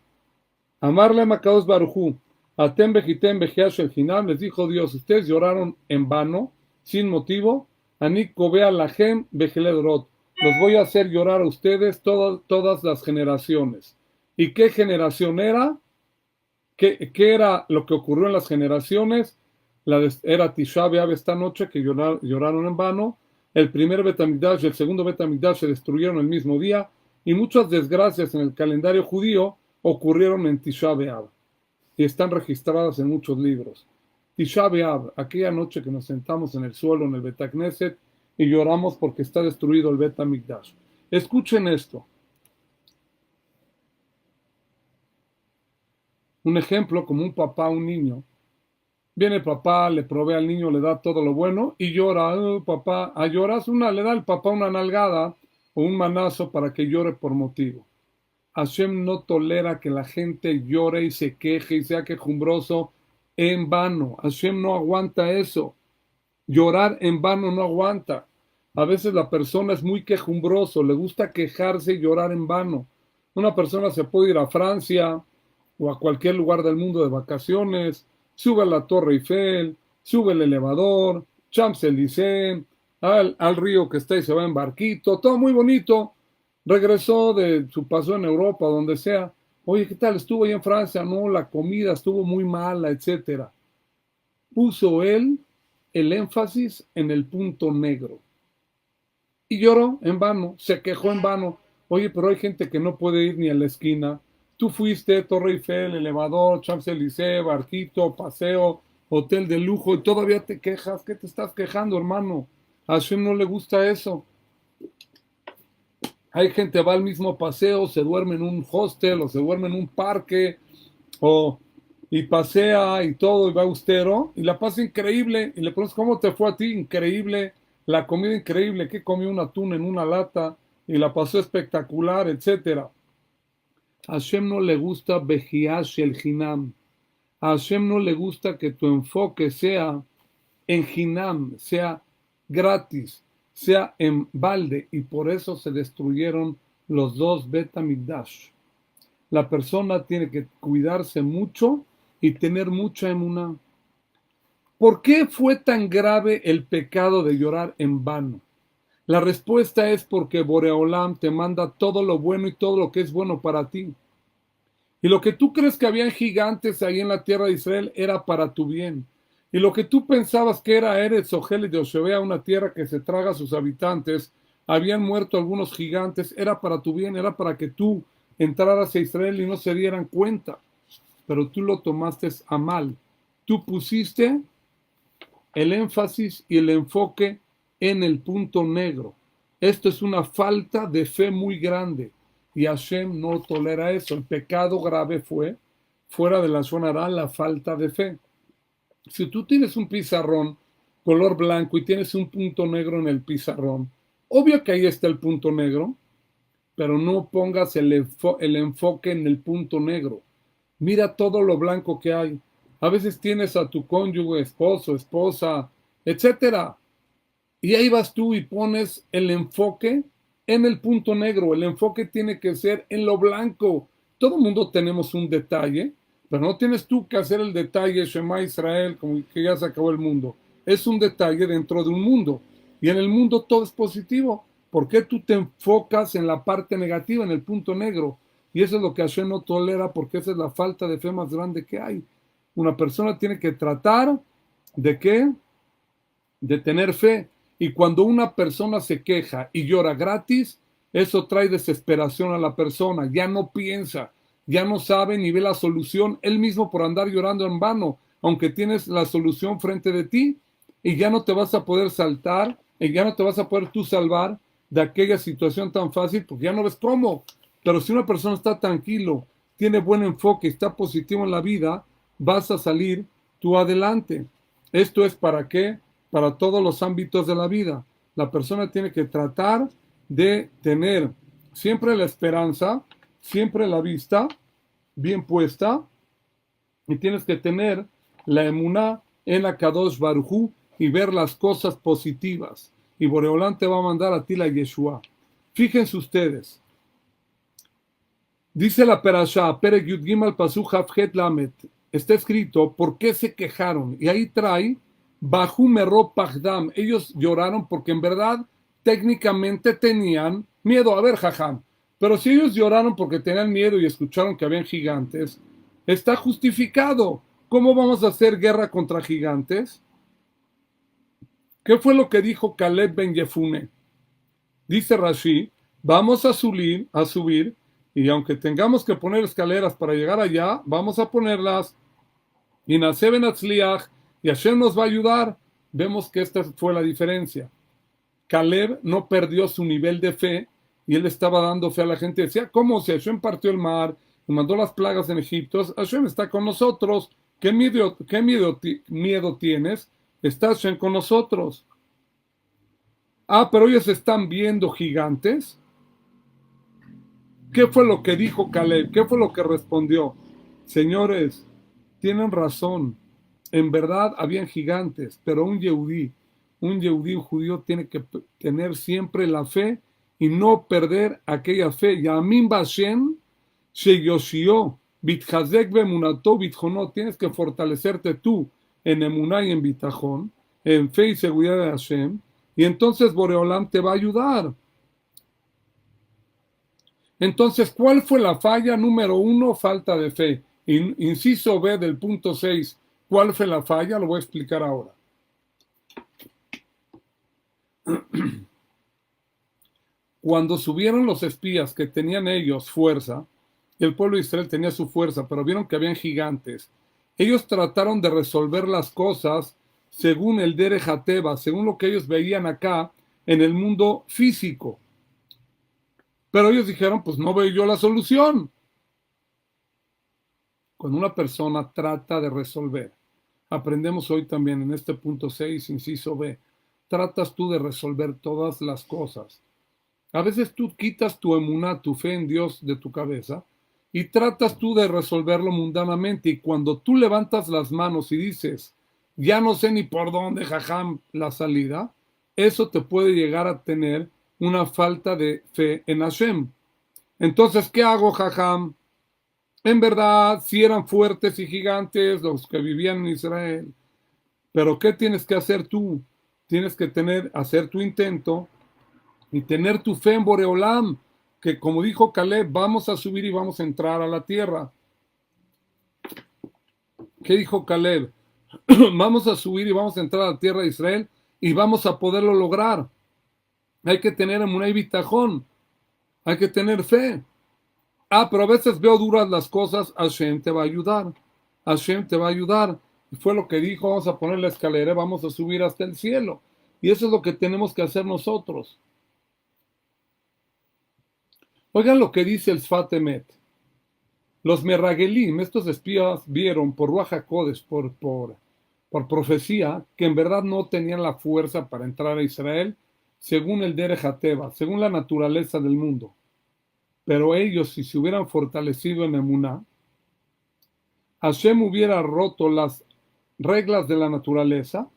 Amarle Makaos Barujú, Atem Bejitem Bejiash el Hinam, les dijo Dios, ustedes lloraron en vano, sin motivo, Anik Kobea Lahem Bejeledrot, los voy a hacer llorar a ustedes todas las generaciones. ¿Y qué generación era? ¿Qué era lo que ocurrió en las generaciones? Era Tisha B'Av esta noche que lloraron en vano. El primer Betamigdash y el segundo Betamigdash se destruyeron el mismo día y muchas desgracias en el calendario judío ocurrieron en Tisha B'Av y están registradas en muchos libros. Tisha B'Av, aquella noche que nos sentamos en el suelo en el Betacneset y lloramos porque está destruido el Betamigdash. Escuchen esto. Un ejemplo, como un papá a un niño. Viene el papá, le provee al niño, le da todo lo bueno y llora. Papá, lloras le da al papá una nalgada o un manazo para que llore por motivo. Hashem no tolera que la gente llore y se queje y sea quejumbroso en vano. Hashem no aguanta eso. Llorar en vano no aguanta. A veces la persona es muy quejumbroso, le gusta quejarse y llorar en vano. Una persona se puede ir a Francia o a cualquier lugar del mundo de vacaciones, sube a la Torre Eiffel, sube el elevador, Champs-Élysées, al río que está y se va en barquito, todo muy bonito. Regresó de su paso en Europa, donde sea. Oye, ¿qué tal? Estuvo ahí en Francia, no, la comida estuvo muy mala, etcétera. Puso él el énfasis en el punto negro. Y lloró en vano, se quejó en vano. Oye, pero hay gente que no puede ir ni a la esquina. Tú fuiste Torre Eiffel, elevador, Champs-Élysées, barquito, paseo, hotel de lujo y todavía te quejas. ¿Qué te estás quejando, hermano? A Hashem no le gusta eso. Hay gente que va al mismo paseo, se duerme en un hostel o se duerme en un parque o y pasea y todo y va austero y la pasa increíble y le preguntas cómo te fue a ti, increíble, la comida increíble, que comió un atún en una lata y la pasó espectacular, etcétera. A Hashem no le gusta Bejiash el Hinam. A Hashem no le gusta que tu enfoque sea en Hinam, sea gratis, sea en balde, y por eso se destruyeron los dos Bet HaMikdash. La persona tiene que cuidarse mucho y tener mucha emuná. ¿Por qué fue tan grave el pecado de llorar en vano? La respuesta es porque Boreolam te manda todo lo bueno y todo lo que es bueno para ti. Y lo que tú crees que habían gigantes ahí en la tierra de Israel era para tu bien. Y lo que tú pensabas que era Eretz Ogel de Oshebea, una tierra que se traga a sus habitantes, habían muerto algunos gigantes, era para tu bien, era para que tú entraras a Israel y no se dieran cuenta. Pero tú lo tomaste a mal. Tú pusiste el énfasis y el enfoque en el punto negro. Esto es una falta de fe muy grande y Hashem no tolera eso. El pecado grave fue, fuera de la zona la falta de fe. Si tú tienes un pizarrón color blanco y tienes un punto negro en el pizarrón, obvio que ahí está el punto negro, pero no pongas el enfoque en el punto negro. Mira todo lo blanco que hay. A veces tienes a tu cónyuge, esposo, esposa, etcétera. Y ahí vas tú y pones el enfoque en el punto negro. El enfoque tiene que ser en lo blanco. Todo el mundo tenemos un detalle, pero no tienes tú que hacer el detalle Shema Israel, como que ya se acabó el mundo. Es un detalle dentro de un mundo. Y en el mundo todo es positivo. ¿Por qué tú te enfocas en la parte negativa, en el punto negro? Y eso es lo que Hashem no tolera, porque esa es la falta de fe más grande que hay. Una persona tiene que tratar de ¿qué? De tener fe. Y cuando una persona se queja y llora gratis, eso trae desesperación a la persona. Ya no piensa, ya no sabe ni ve la solución él mismo por andar llorando en vano, aunque tienes la solución frente de ti y ya no te vas a poder saltar y ya no te vas a poder tú salvar de aquella situación tan fácil porque ya no ves cómo. Pero si una persona está tranquilo, tiene buen enfoque, está positivo en la vida, vas a salir tú adelante. ¿Esto es para qué? Para todos los ámbitos de la vida. La persona tiene que tratar de tener siempre la esperanza, siempre la vista bien puesta y tienes que tener la emuná en la Kadosh Baruj Hu y ver las cosas positivas. Y Boreolán te va a mandar a ti la Yeshua. Fíjense ustedes. Dice la Perashá, Perek Yud Gimal Pasuk Hafhet Lamet. Está escrito, ¿por qué se quejaron? Y ahí trae Bajú Meró Pagdam. Ellos lloraron porque en verdad técnicamente tenían miedo. A ver, jajam. Pero si ellos lloraron porque tenían miedo y escucharon que habían gigantes, está justificado. ¿Cómo vamos a hacer guerra contra gigantes? ¿Qué fue lo que dijo Caleb Ben Yefune? Dice Rashi, vamos a subir, y aunque tengamos que poner escaleras para llegar allá, vamos a ponerlas. Y Naseben Atzliach, y Hashem nos va a ayudar. Vemos que esta fue la diferencia. Caleb no perdió su nivel de fe y él estaba dando fe a la gente. Decía, ¿cómo? Si Hashem partió el mar y mandó las plagas en Egipto, Hashem está con nosotros. ¿Qué miedo tienes? Está Hashem con nosotros. Ah, pero ellos están viendo gigantes. ¿Qué fue lo que dijo Caleb? ¿Qué fue lo que respondió? Señores, tienen razón. En verdad habían gigantes, pero un yehudí, un judío tiene que tener siempre la fe y no perder aquella fe. Yamim Bashem Sheyoshio Bitchazek Bemunato Bitjono. Tienes que fortalecerte tú en emuná y en bitajón, en fe y seguridad de Hashem, y entonces Boreolam te va a ayudar. Entonces, ¿cuál fue la falla? Número 1, falta de fe. Inciso B del punto 6, ¿cuál fue la falla? Lo voy a explicar ahora. Cuando subieron los espías que tenían ellos fuerza y el pueblo de Israel tenía su fuerza, pero vieron que habían gigantes. Ellos trataron de resolver las cosas según el Derech HaTeva, según lo que ellos veían acá en el mundo físico. Pero ellos dijeron, pues no veo yo la solución. Cuando una persona trata de resolver, aprendemos hoy también en este punto 6, inciso B, tratas tú de resolver todas las cosas. A veces tú quitas tu emuná, tu fe en Dios de tu cabeza y tratas tú de resolverlo mundanamente. Y cuando tú levantas las manos y dices, ya no sé ni por dónde, jajam, la salida, eso te puede llegar a tener una falta de fe en Hashem. Entonces, ¿qué hago, jajam? En verdad, sí eran fuertes y gigantes los que vivían en Israel, pero ¿qué tienes que hacer tú? Tienes que hacer tu intento y tener tu fe en Boreolam, que como dijo Caleb, vamos a subir y vamos a entrar a la tierra. ¿Qué dijo Caleb? Vamos a subir y vamos a entrar a la tierra de Israel y vamos a poderlo lograr. Hay que tener emuná y bitajón, hay que tener fe. Pero a veces veo duras las cosas, Hashem te va a ayudar. Hashem te va a ayudar. Y fue lo que dijo, vamos a poner la escalera, vamos a subir hasta el cielo. Y eso es lo que tenemos que hacer nosotros. Oigan lo que dice el Sfat Emet. Los Merragelim, estos espías, vieron por Ruach HaKodesh, por profecía, que en verdad no tenían la fuerza para entrar a Israel, según el Derech HaTeva, según la naturaleza del mundo. Pero ellos, si se hubieran fortalecido en Emuná, Hashem hubiera roto las reglas de la naturaleza,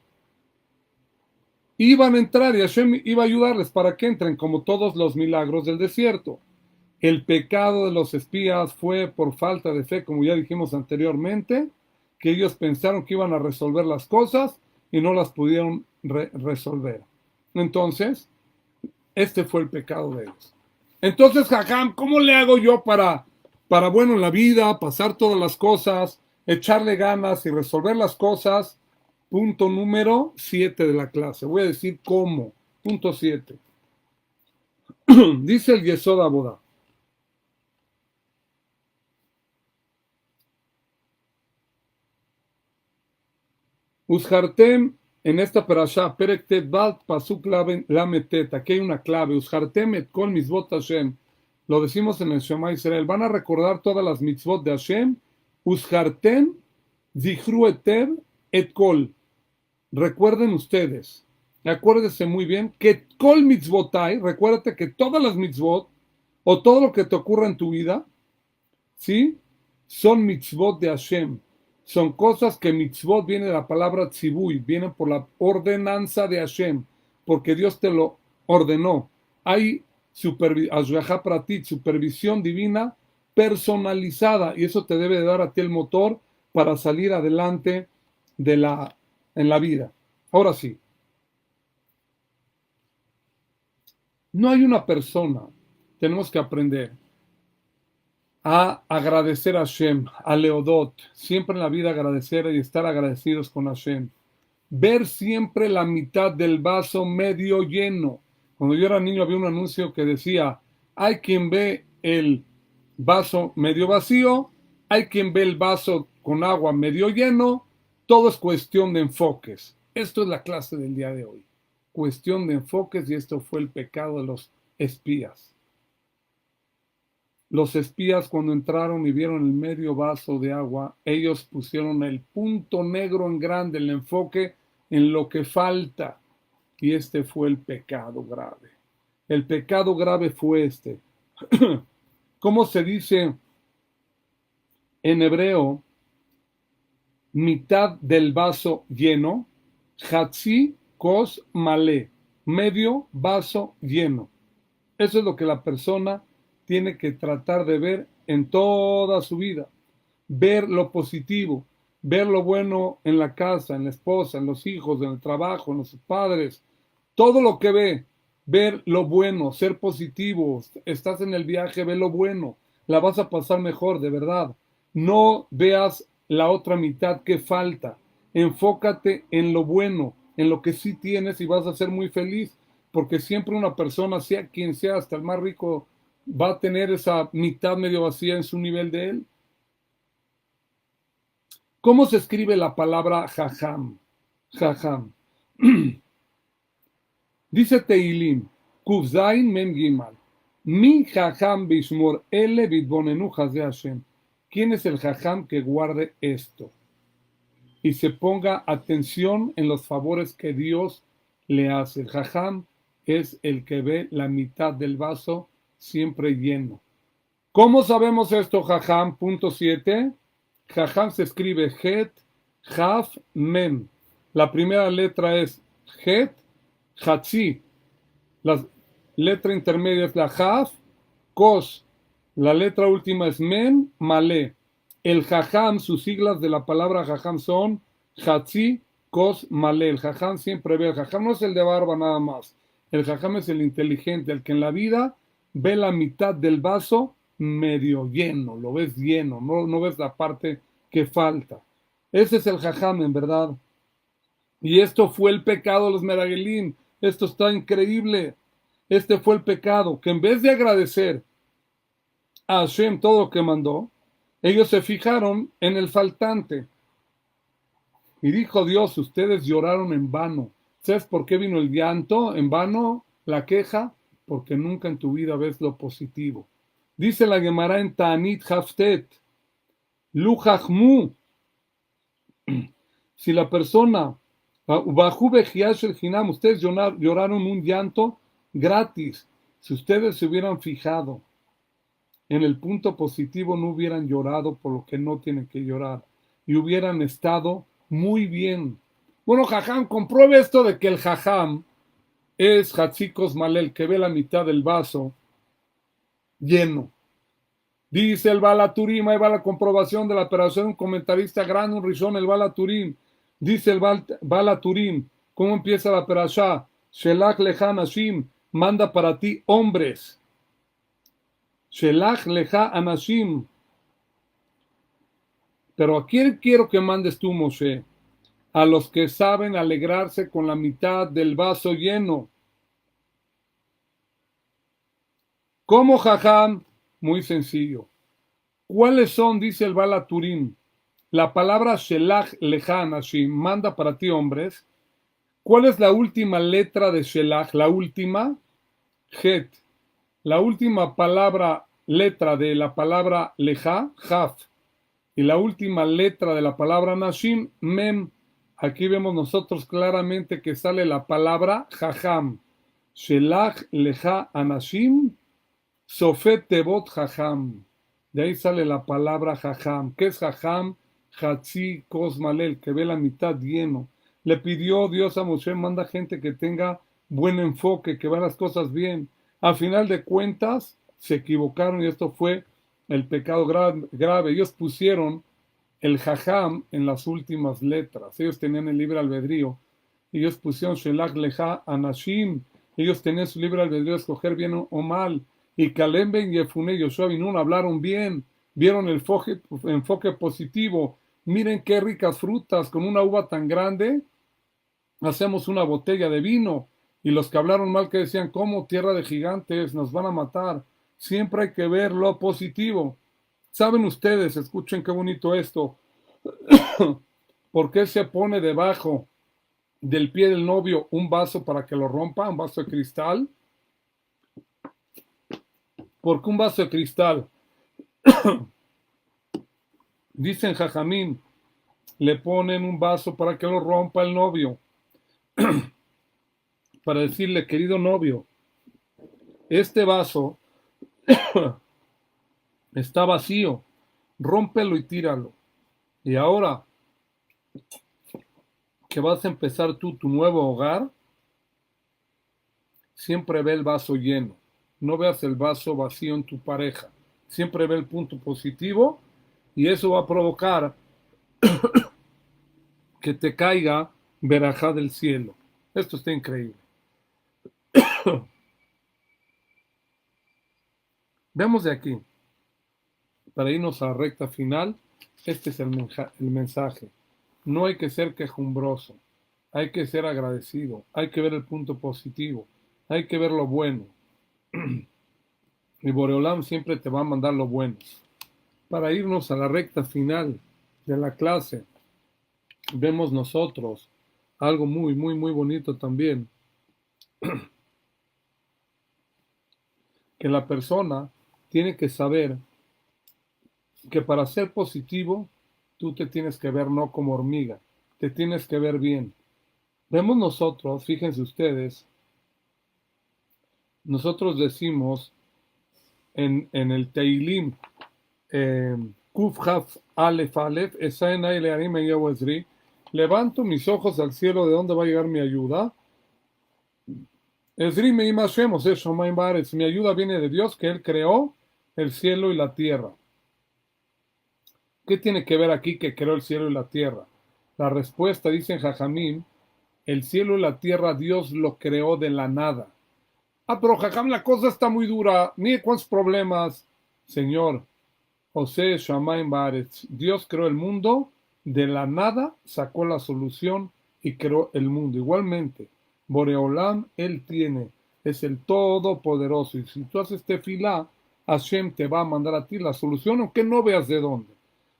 iban a entrar y Hashem iba a ayudarles para que entren, como todos los milagros del desierto. El pecado de los espías fue por falta de fe, como ya dijimos anteriormente, que ellos pensaron que iban a resolver las cosas y no las pudieron resolver. Entonces, este fue el pecado de ellos. Entonces, jajam, ¿cómo le hago yo para bueno en la vida, pasar todas las cosas, echarle ganas y resolver las cosas? Punto número 7 de la clase. Voy a decir cómo. Punto 7. Dice el Yesod Abodá. Ushartem, en esta parasha, Perek Tet Balt Pasuk Lametet, aquí hay una clave. Ushartem et kol mitzvot Hashem. Lo decimos en el Shema Israel. Van a recordar todas las mitzvot de Hashem. Ushartem zichru etev et kol. Recuerden ustedes, acuérdense muy bien, que kol mitzvotai, recuérdate que todas las mitzvot, o todo lo que te ocurra en tu vida, ¿sí? Son mitzvot de Hashem. Son cosas que mitzvot viene de la palabra tzibui, vienen por la ordenanza de Hashem, porque Dios te lo ordenó. Hay supervisión divina personalizada, y eso te debe de dar a ti el motor para salir adelante en la vida. Ahora sí, no hay una persona, tenemos que aprender a agradecer a Hashem, a Leodot, siempre en la vida agradecer y estar agradecidos con Hashem. Ver siempre la mitad del vaso medio lleno. Cuando yo era niño había un anuncio que decía, hay quien ve el vaso medio vacío, hay quien ve el vaso con agua medio lleno, todo es cuestión de enfoques. Esto es la clase del día de hoy. Cuestión de enfoques, y esto fue el pecado de los espías. Los espías, cuando entraron y vieron el medio vaso de agua, ellos pusieron el punto negro en grande, el enfoque en lo que falta. Y este fue el pecado grave. El pecado grave fue este. ¿Cómo se dice en hebreo? Mitad del vaso lleno. Hatzi kos malé. Medio vaso lleno. Eso es lo que la persona tiene que tratar de ver en toda su vida. Ver lo positivo, ver lo bueno en la casa, en la esposa, en los hijos, en el trabajo, en los padres. Todo lo que ve, ver lo bueno, ser positivo. Estás en el viaje, ve lo bueno. La vas a pasar mejor, de verdad. No veas la otra mitad que falta. Enfócate en lo bueno, en lo que sí tienes, y vas a ser muy feliz. Porque siempre una persona, sea quien sea, hasta el más rico va a tener esa mitad medio vacía en su nivel de él. ¿Cómo se escribe la palabra jajam? Jajam. Dice Teilim, Kufzain Mem Gimal. Mi jajam bishmor ele bitbonenu de Hashem. ¿Quién es el jajam que guarde esto? Y se ponga atención en los favores que Dios le hace. El jajam es el que ve la mitad del vaso siempre lleno. ¿Cómo sabemos esto, jajam? Punto 7. Jajam se escribe Het, Jaf, Mem. La primera letra es Het, Hatzi. La letra intermedia es la Jaf, Kos. La letra última es Mem, Malé. El jajam, sus siglas de la palabra jajam son Hatzi, Kos, Malé. El jajam siempre ve. El jajam no es el de barba nada más. El jajam es el inteligente, el que en la vida ve la mitad del vaso medio lleno, lo ves lleno, no ves la parte que falta. Ese es el jajam en verdad. Y esto fue el pecado de los Meragelim. Esto está increíble. Este fue el pecado, que en vez de agradecer a Hashem todo lo que mandó, ellos se fijaron en el faltante. Y dijo Dios, ustedes lloraron en vano. ¿Sabes por qué vino el llanto en vano, la queja? Porque nunca en tu vida ves lo positivo. Dice la Gemara en Ta'anit Haftet, Lu Hachmu, si la persona, Bajú Bejiash el Hinam, ustedes lloraron un llanto gratis. Si ustedes se hubieran fijado en el punto positivo, no hubieran llorado por lo que no tienen que llorar y hubieran estado muy bien. Bueno, jajam, compruebe esto de que el jajam es Hatzikos Malel, que ve la mitad del vaso lleno. Dice el Balaturim, ahí va la comprobación de la operación, un comentarista grande, un rizón, el Balaturim. Dice el Balaturim, ¿cómo empieza la perashá? Shelach lecha anashim, manda para ti hombres. Shelach lecha anashim. Pero ¿a quién quiero que mandes tú, Moshe? A los que saben alegrarse con la mitad del vaso lleno. ¿Cómo, jajam? Muy sencillo. ¿Cuáles son, dice el Balaturim? La palabra Shelach lecha anashim, manda para ti hombres. ¿Cuál es la última letra de Shelach? La última, Het. La última letra de la palabra lecha, Jaf. Y la última letra de la palabra Nashim, Mem. Aquí vemos nosotros claramente que sale la palabra Jajam. Shelach lecha anashim, Sofet tebot Jajam. De ahí sale la palabra Jajam. ¿Qué es Jajam? Hatzi Kosmalel, que ve la mitad lleno. Le pidió Dios a Moshe, manda gente que tenga buen enfoque, que vea las cosas bien. Al final de cuentas, se equivocaron y esto fue el pecado grave. Ellos pusieron el jajam en las últimas letras. Ellos tenían el libre albedrío. Ellos pusieron Shelach lecha anashim. Ellos tenían su libre albedrío de escoger bien o mal. Y Caleb ben Yefune y Yoshua bin Nun hablaron bien. Vieron el enfoque positivo. Miren qué ricas frutas, con una uva tan grande, hacemos una botella de vino. Y los que hablaron mal, que decían, ¿cómo? Tierra de gigantes, nos van a matar. Siempre hay que ver lo positivo. ¿Saben ustedes, escuchen qué bonito esto, por qué se pone debajo del pie del novio un vaso para que lo rompa, un vaso de cristal? Porque un vaso de cristal, dicen Jajamín, le ponen un vaso para que lo rompa el novio, para decirle, querido novio, este vaso está vacío, rómpelo y tíralo. Y ahora que vas a empezar tú tu nuevo hogar, siempre ve el vaso lleno. No veas el vaso vacío en tu pareja. Siempre ve el punto positivo y eso va a provocar que te caiga verajá del cielo. Esto está increíble. Veamos de aquí, para irnos a la recta final, este es el mensaje. No hay que ser quejumbroso, hay que ser agradecido, hay que ver el punto positivo, hay que ver lo bueno. Y Boreolam siempre te va a mandar lo bueno. Para irnos a la recta final de la clase, vemos nosotros algo muy, muy, muy bonito también, que la persona tiene que saber que para ser positivo, tú te tienes que ver no como hormiga, te tienes que ver bien. Vemos nosotros, fíjense ustedes, nosotros decimos en el Teilim, Kuf Haf Alef Alef, Esaen Aile Arim Ezri, levanto mis ojos al cielo, ¿de dónde va a llegar mi ayuda? Ezri Meim Hashem, o sea, Shomayim Baaretz, mi ayuda viene de Dios, que Él creó el cielo y la tierra. ¿Qué tiene que ver aquí que creó el cielo y la tierra? La respuesta, dicen Jajamim, el cielo y la tierra Dios lo creó de la nada. Ah, pero Jajam, la cosa está muy dura, mire cuántos problemas. Señor, José Shamayim Baaretz, Dios creó el mundo, de la nada sacó la solución y creó el mundo. Igualmente, Boreolam, Él tiene, es el Todopoderoso. Y si tú haces tefilá, Hashem te va a mandar a ti la solución, aunque no veas de dónde.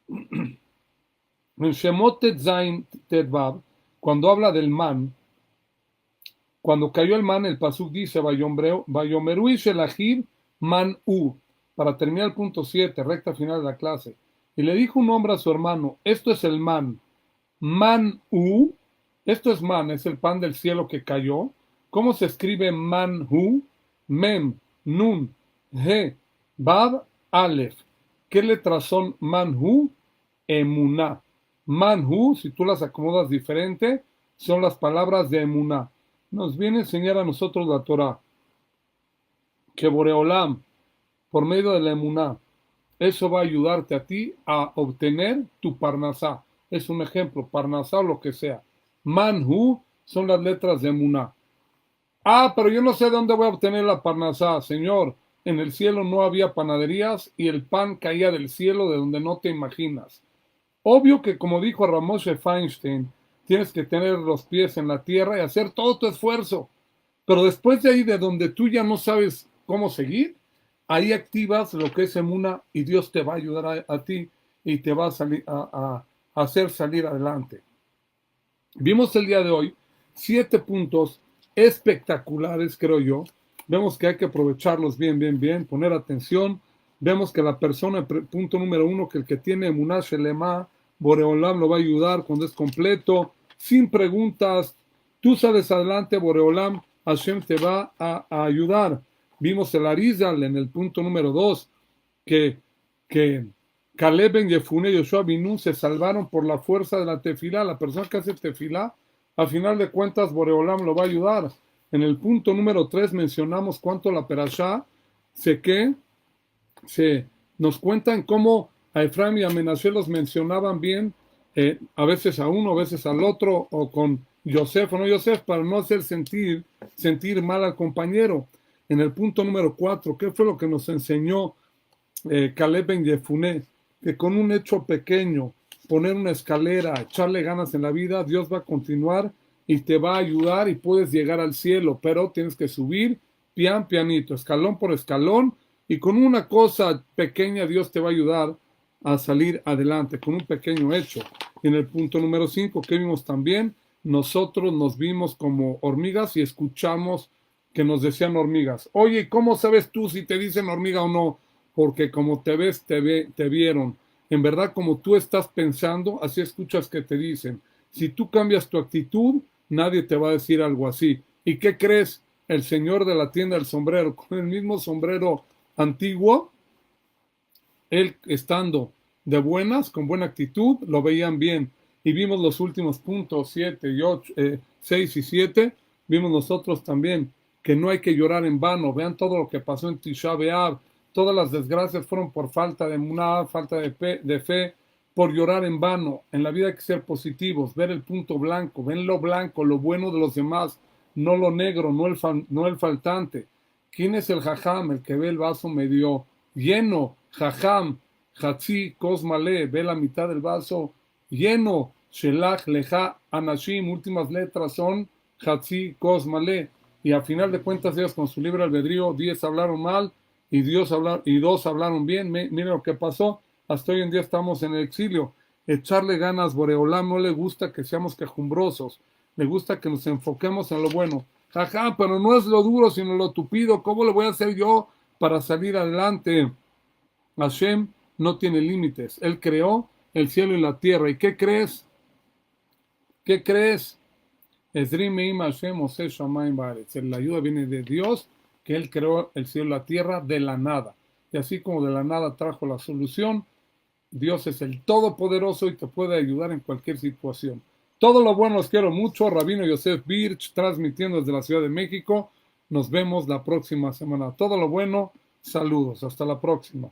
En Shemot Zain Tedvav, cuando habla del man, cuando cayó el man, el pasuk dice, Vayomeru Shelahib man u, para terminar el punto 7, recta final de la clase. Y le dijo un hombre a su hermano, esto es el man, man u, esto es man, es el pan del cielo que cayó. ¿Cómo se escribe man hu? Mem, nun, he, bab, alef. ¿Qué letras son man hu? Emuná. Manhu, si tú las acomodas diferente, son las palabras de Emuná. Nos viene a enseñar a nosotros la Torah que Boreolam, por medio de la Emuná, eso va a ayudarte a ti a obtener tu Parnasá. Es un ejemplo, Parnasá o lo que sea. Manhu son las letras de Emuná. Ah, pero yo no sé dónde voy a obtener la Parnasá, Señor. En el cielo no había panaderías y el pan caía del cielo de donde no te imaginas. Obvio que, como dijo Ramoshe Feinstein, tienes que tener los pies en la tierra y hacer todo tu esfuerzo. Pero después de ahí, de donde tú ya no sabes cómo seguir, ahí activas lo que es Emuna y Dios te va a ayudar a ti y te va a hacer salir adelante. Vimos el día de hoy 7 puntos espectaculares, creo yo. Vemos que hay que aprovecharlos bien, bien, bien, poner atención. Vemos que la persona, punto número 1, que el que tiene Emuná Shelema, Boreolam lo va a ayudar cuando es completo, sin preguntas. Tú sales adelante, Boreolam, Hashem te va a ayudar. Vimos el Arizal en el punto número 2, que Caleb ben Yefune y Yoshua Binun se salvaron por la fuerza de la tefilá. La persona que hace tefilá, a final de cuentas, Boreolam lo va a ayudar. En el punto número 3 mencionamos cuánto la perashá nos cuentan cómo a Efraim y a Menashe los mencionaban bien, a veces a uno, a veces al otro, o con Yosef o no Yosef, para no hacer sentir mal al compañero. En el punto número 4, ¿qué fue lo que nos enseñó Caleb ben Yefune? Que con un hecho pequeño, poner una escalera, echarle ganas en la vida, Dios va a continuar y te va a ayudar y puedes llegar al cielo, pero tienes que subir pianito, escalón por escalón, y con una cosa pequeña Dios te va a ayudar a salir adelante, con un pequeño hecho. Y en el punto número 5, que vimos también, nosotros nos vimos como hormigas y escuchamos que nos decían hormigas. Oye, ¿cómo sabes tú si te dicen hormiga o no? Porque como te ves, te vieron. En verdad, como tú estás pensando, así escuchas que te dicen. Si tú cambias tu actitud, nadie te va a decir algo así. ¿Y qué crees? El señor de la tienda del sombrero, con el mismo sombrero antiguo, él estando de buenas, con buena actitud, lo veían bien. Y vimos los últimos puntos, 7 y 8, 6 y 7, vimos nosotros también que no hay que llorar en vano. Vean todo lo que pasó en Tisha B'Av. Todas las desgracias fueron por falta de emuná, falta de fe, por llorar en vano. En la vida hay que ser positivos, ver el punto blanco, ven lo blanco, lo bueno de los demás, no lo negro, no el faltante. ¿Quién es el jajam? El que ve el vaso medio lleno. Jajam, Hatzi, Kosmale, ve la mitad del vaso lleno. Shelach, Leja, Anashim, últimas letras son Hatzi, Kosmale. Y a final de cuentas ellos con su libre albedrío, 10 hablaron mal y y dos hablaron bien. Mira lo que pasó. Hasta hoy en día estamos en el exilio. Echarle ganas, Boreolam no le gusta que seamos quejumbrosos. Le gusta que nos enfoquemos en lo bueno. Ajá, pero no es lo duro, sino lo tupido. ¿Cómo le voy a hacer yo para salir adelante? Hashem no tiene límites. Él creó el cielo y la tierra. ¿Y qué crees? ¿Qué crees? La ayuda viene de Dios, que Él creó el cielo y la tierra de la nada. Y así como de la nada trajo la solución, Dios es el Todopoderoso y te puede ayudar en cualquier situación. Todo lo bueno, los quiero mucho. Rabino Yosef Birch, transmitiendo desde la Ciudad de México. Nos vemos la próxima semana. Todo lo bueno, saludos. Hasta la próxima.